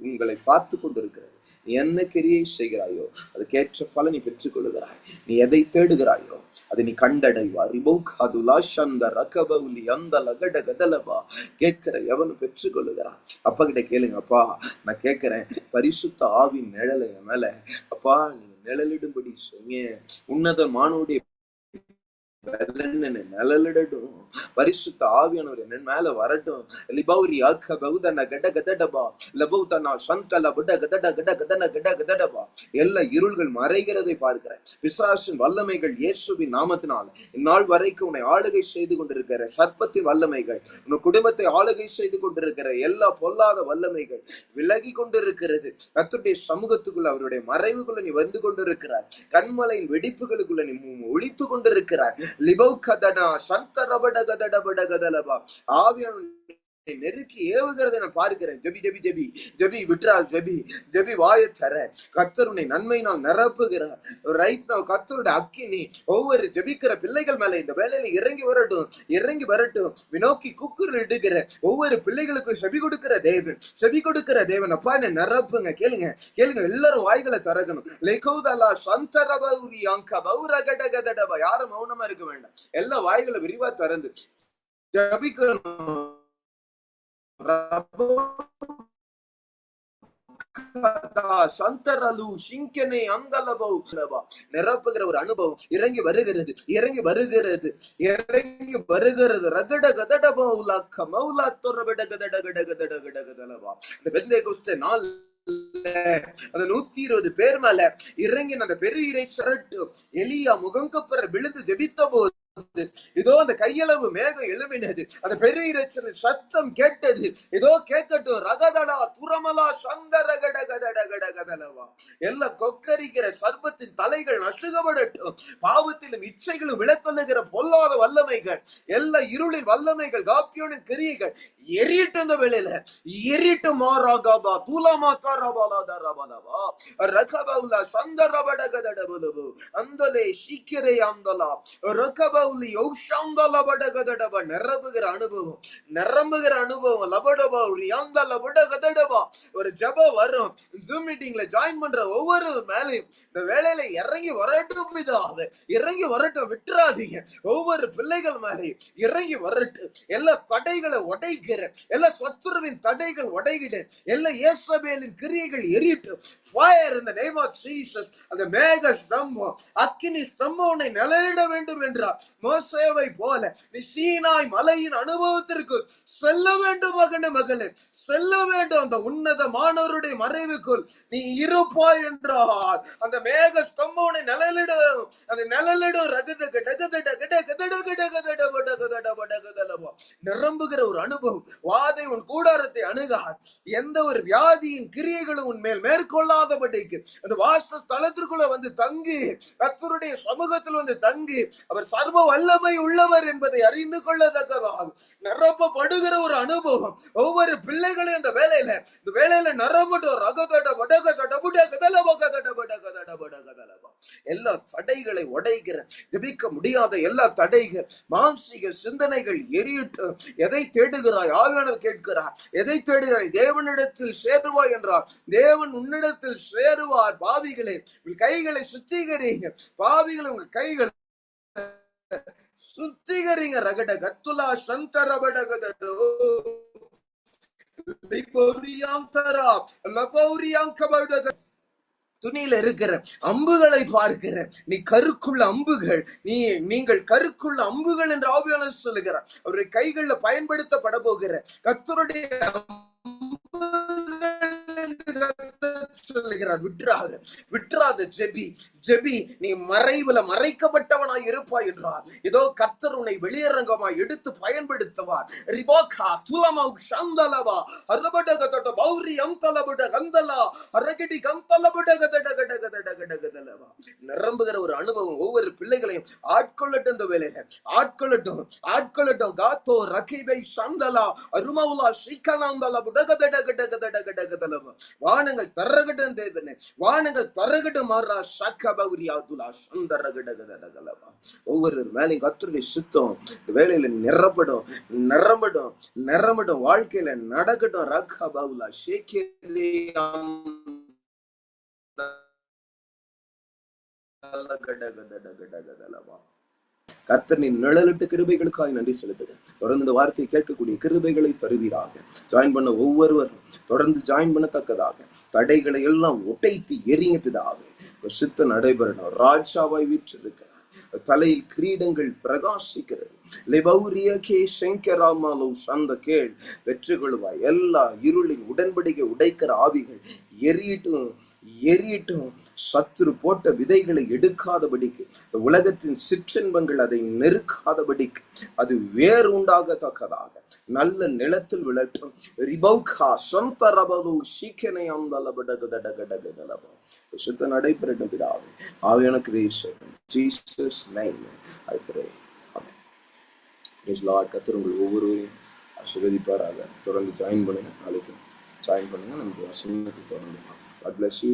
உங்களை பார்த்து கொண்டு இருக்கிறது. நீ என்ன கிரியை செய்கிறாயோ அதுக்கேற்ற பலன் நீ பெற்றுக் கொள்ளுகிறாய். நீ எதை தேடுகிறாயோ அதை நீ கண்டடைவார். கேட்கிற எவனும் பெற்றுக் கொள்ளுகிறான். அப்பா கிட்ட கேளுங்க, அப்பா நான் கேட்கிறேன், பரிசுத்த ஆவின் நிழலை என் மேல அப்பா நீங்க நிழலிடும்படி செய்ய. உன்னதமானவருடைய நிழலிடட்டும். பரிசுத்த ஆவியானவர் என் மேல வரட்டும். லிபௌரி ஆக்க பௌதன கட கதடபா லபௌதனா சந்தல புட கதட கட கதன கட கதடபா. எல்லா இருள்கள் மறைகிறதை பார்க்கிறேன். பிசாசின் வல்லமைகள் இயேசுவின் நாமத்தினால் இந்நாள் வரைக்கும் உன்னை ஆளுகை செய்து கொண்டிருக்கிற சர்ப்பத்தின் வல்லமைகள், உன் குடும்பத்தை ஆளுகை செய்து கொண்டிருக்கிற எல்லா பொல்லாத வல்லமைகள் விலகி கொண்டிருக்கிறது. கர்த்தருடைய சமூகத்துக்குள்ள அவருடைய மறைவுக்குள்ள நீ வந்து கொண்டிருக்கிறாய். கண்மலையின் வெடிப்புகளுக்குள்ள நீ ஒளித்து கொண்டிருக்கிறாய். நெருக்கி ஏவுகிறதை நான் பார்க்கிறேன். ஜெபி ஜெபி ஜெபி ஜெபி விட்ரா ஜெபி ஜெபி வாயை தர. கர்த்தர் உன்னை நன்மையினால் நிரப்புகிறார். ரைட் நவ கர்த்தருடைய அக்கினி ஒவ்வொரு ஜெபிக்கிற பிள்ளைகள் மேல இந்த வேலையில இறங்கி வரட்டும், இறங்கி வரட்டும். வினோக்கி குக்குறு இடுகிற ஒவ்வொரு பிள்ளைகளுக்கும் செவி கொடுக்கிற தேவன், செவி கொடுக்கிற தேவன் அப்பா என்ன நிரப்புங்க. கேளுங்க கேளுங்க, எல்லாரும் வாய்களை திறக்கணும். லெகௌதலா சந்தரபௌரி அங்க பௌரகடகதடபா. யாரும் மௌனமா இருக்க வேண்டாம், எல்லா வாய்களை விரிவா திறந்து ஜெபிக்கணும். நிரப்புகிற ஒரு அனுபவம் இறங்கி வருகிறது, இறங்கி வருகிறது, இறங்கி வருகிறது. ரகட கதடபா உலக்க மௌலா தொரபட கதட கட கதட கட கதலபா. இந்த பெந்தேகோஸ்தே நாள் அந்த 120 பேர் மேல இறங்கி அந்த பெரிய இறைச்சரட்டு எலியா முகங்கப்பற விழுந்து ஜெபித்த போது இதோ அந்த கையளவு மேகம் எழும்பினது. அந்த பெரிய இறைச்சல் சத்தம் கேட்டது. இதோ கேட்கட்டும். ரகதடா துரமலா சந்தரகடகதடகடகதலவா. எல்லாம் கொக்கரிக்கிற சர்ப்பத்தின் தலைகள் நசுகப்படட்டும். பாவத்திலும் இச்சைகளும் விளக்கொள்ளுகிற பொல்லாத வல்லமைகள், எல்லா இருளின் வல்லமைகள், காப்பியோனின் கிரியைகள் எரியட்டும். இந்த வேளையில எரியட்டும். மாராகாபா தூலமா காரபாலாதரபலவா ரகபவுலா சந்தரபடகதடபலவு அந்தலே சீக்கிரே அந்தலா ரகபவுலி யௌஷந்தலபடகதடப. நிரம்புகிற அனுபவம், நிரம்புகிற அனுபவம். லபடபா ரியாந்தலபடகதடபா. ஒரு ஜெபம் வரும். ஜூம் மீட்டிங்ல ஜாயின் பண்ற ஒவ்வொரு மேலையும் இந்த வேளையில இறங்கி வரட்டும். பிதாவே இறங்கி வரட்டும், விட்டுறாதீங்க. ஒவ்வொரு பிள்ளைகள் மேலையும் இறங்கி வரட்டும். எல்லா தடைகளை உடைக்கிற, எல்லா சத்துருவின் தடைகள் உடைகிட, எல்லா இயேசபேலின் கிரியைகள் எரியட்டும். Fire in the name of Jesus. அந்த மேக ஸ்தம்பம், அக்கினி ஸ்தம்பம் உன்னை நிலையிட வேண்டும் என்றார். மோசேவை போல நீ சீனாய் மலையின் அனுபவத்திற்கு செல்ல வேண்டும். மகனே மகளே செல்ல வேண்டும். அந்த உன்னதமானவருடைய மறைவுக்குள் நீ இருப்பாய் என்றார். அந்த மேக ஸ்தம்பம் உன்னை நிழலிடும். அந்த நிழலிடும். நிரம்புகிற ஒரு அனுபவம். வாதை உன் கூடாரத்தை அணுகாது. எந்த ஒரு வியாதியின் கிரியைகளும் உன் மேல் மேற்கொள்ளாதபடிக்கு அந்த வாசஸ்தலத்திற்குள்ள வந்து தங்கி, கர்த்தருடைய சமூகத்தில் வந்து தங்கி, அவர் சர்வ வல்லமை உள்ளவர் என்பதை அறிந்து கொள்ளத்தக்கதாக நிரப்பப்படுகிற ஒரு அனுபவம் ஒவ்வொரு பிள்ளைகளையும் இந்த வேலையில நிரம்பட்டும். எல்லா தடைகளை உடைகிற, ஜெபிக்க முடியாத எல்லா தடைகள், மாம்சீக சிந்தனைகள் எரியட்டு. எதை தேடுகிறாய்? ஆவியானவர் கேட்கிறார், எதை தேடுகிறாய்? தேவனிடத்தில் சேருவாய் என்றார். தேவன் உன்னிடத்தில் சேருவார். பாவிகளே, கைகளை சுத்திகரிங்க. பாவிகளை உங்க கைகளை சுத்திகரிங்க. ரகட கத்துலா சந்தரபடகதோ துணியில இருக்கிற அம்புகளை பார்க்கிற நீ கருக்குள்ள அம்புகள், நீங்கள் கருக்குள்ள அம்புகள் என்று ஆவியானவர் சொல்லுகிறார். அவருடைய கைகள்ல பயன்படுத்தப்பட போகிற கர்த்தருடைய சொல்லுகிறார். விட்டுறாத, விட்டுறாத. ஜெபி, ஜெபி. நீ மறைவுல மறைக்கப்பட்டவனாய் இருப்பாய் என்றார். இதோ கர்த்தர் உன்னை வெளியரங்கமாய் எடுத்து பயன்படுத்துவார். ரிபோகா துலமௌ ஷந்தலவா அரபடகதட பௌரி அம்தலபட கந்தலா அரகடி கந்தலபடகதடகடகடகடகதலவா. நிரம்புகிற ஒரு அனுபவம் ஒவ்வொரு பிள்ளைகளையும் ஆட்கொள்ளட்டும். இந்த வேலையில ஆட்கொள்ளட்டும், ஆட்கொள்ளட்டும். காத்தோ ரகிபை சந்தலா அருமவுலா ஸ்ரீகனாந்தல புடகதடகடகடகடகதலவா. வானங்கள் தரகட்டும் தேவனே, வானங்கள் தரகட்டும் மாறா சக்கபௌரியாதுலா சந்தரகடகடகலவா. ஒவ்வொரு மேலையும் கர்த்தருடைய சுத்தம் வேலையில நிரப்படும், நிரம்படும், நிரம்படும். வாழ்க்கையில நடக்கட்டும். ரக்கபௌலா ஷேகேரியாம் கடகடகடகதலவா. கர்த்தரின் நிழலிட்டு கிருபைகளுக்காக நன்றி செலுத்துகிறேன். தொடர்ந்து இந்த வார்த்தையை கேட்கக்கூடிய கிருபைகளை தருவீராக. ஜாயின் பண்ண ஒவ்வொருவரும் தொடர்ந்து ஜாயின் பண்ணத்தக்கதாக தடைகளை எல்லாம் ஒட்டைத்து எரிங்க பிதாவே. சித்த நடைபெறணும். ராஜாவாய் வீற்றிருக்கிறார். தலையில் கிரீடங்கள் பிரகாசிக்கிறது. வெற்றி கொள்வாய். எல்லா இருளின் உடன்படிக்கை உடைக்கிற ஆவிகள் எரியட்டும், எரியட்டும். சத்துரு போட்ட விதைகளை எடுக்காதபடிக்கு, உலகத்தின் சிற்றின்பங்கள் அதை நெருக்காதபடிக்கு அது வேறு உண்டாகத்தக்கதாக நல்ல நிலத்தில் விளட்டும். சுத்த நடைபெறட்டும் பிதாவே. ஆவியானவர் தேசம் ஜீசஸ் நேம் ஐ ப்ரே. ஆமென். Praise lord. கர்த்தர் உங்கள் ஒவ்வொருவரையும் ஆசீர்வதிப்பாராக. தொடர்ந்து ஜாயின் பண்ணுங்க. நாளைக்கு ஜாயின் பண்ணுங்க. நம்ம வசனத்தை தொடர்ந்து. God bless you.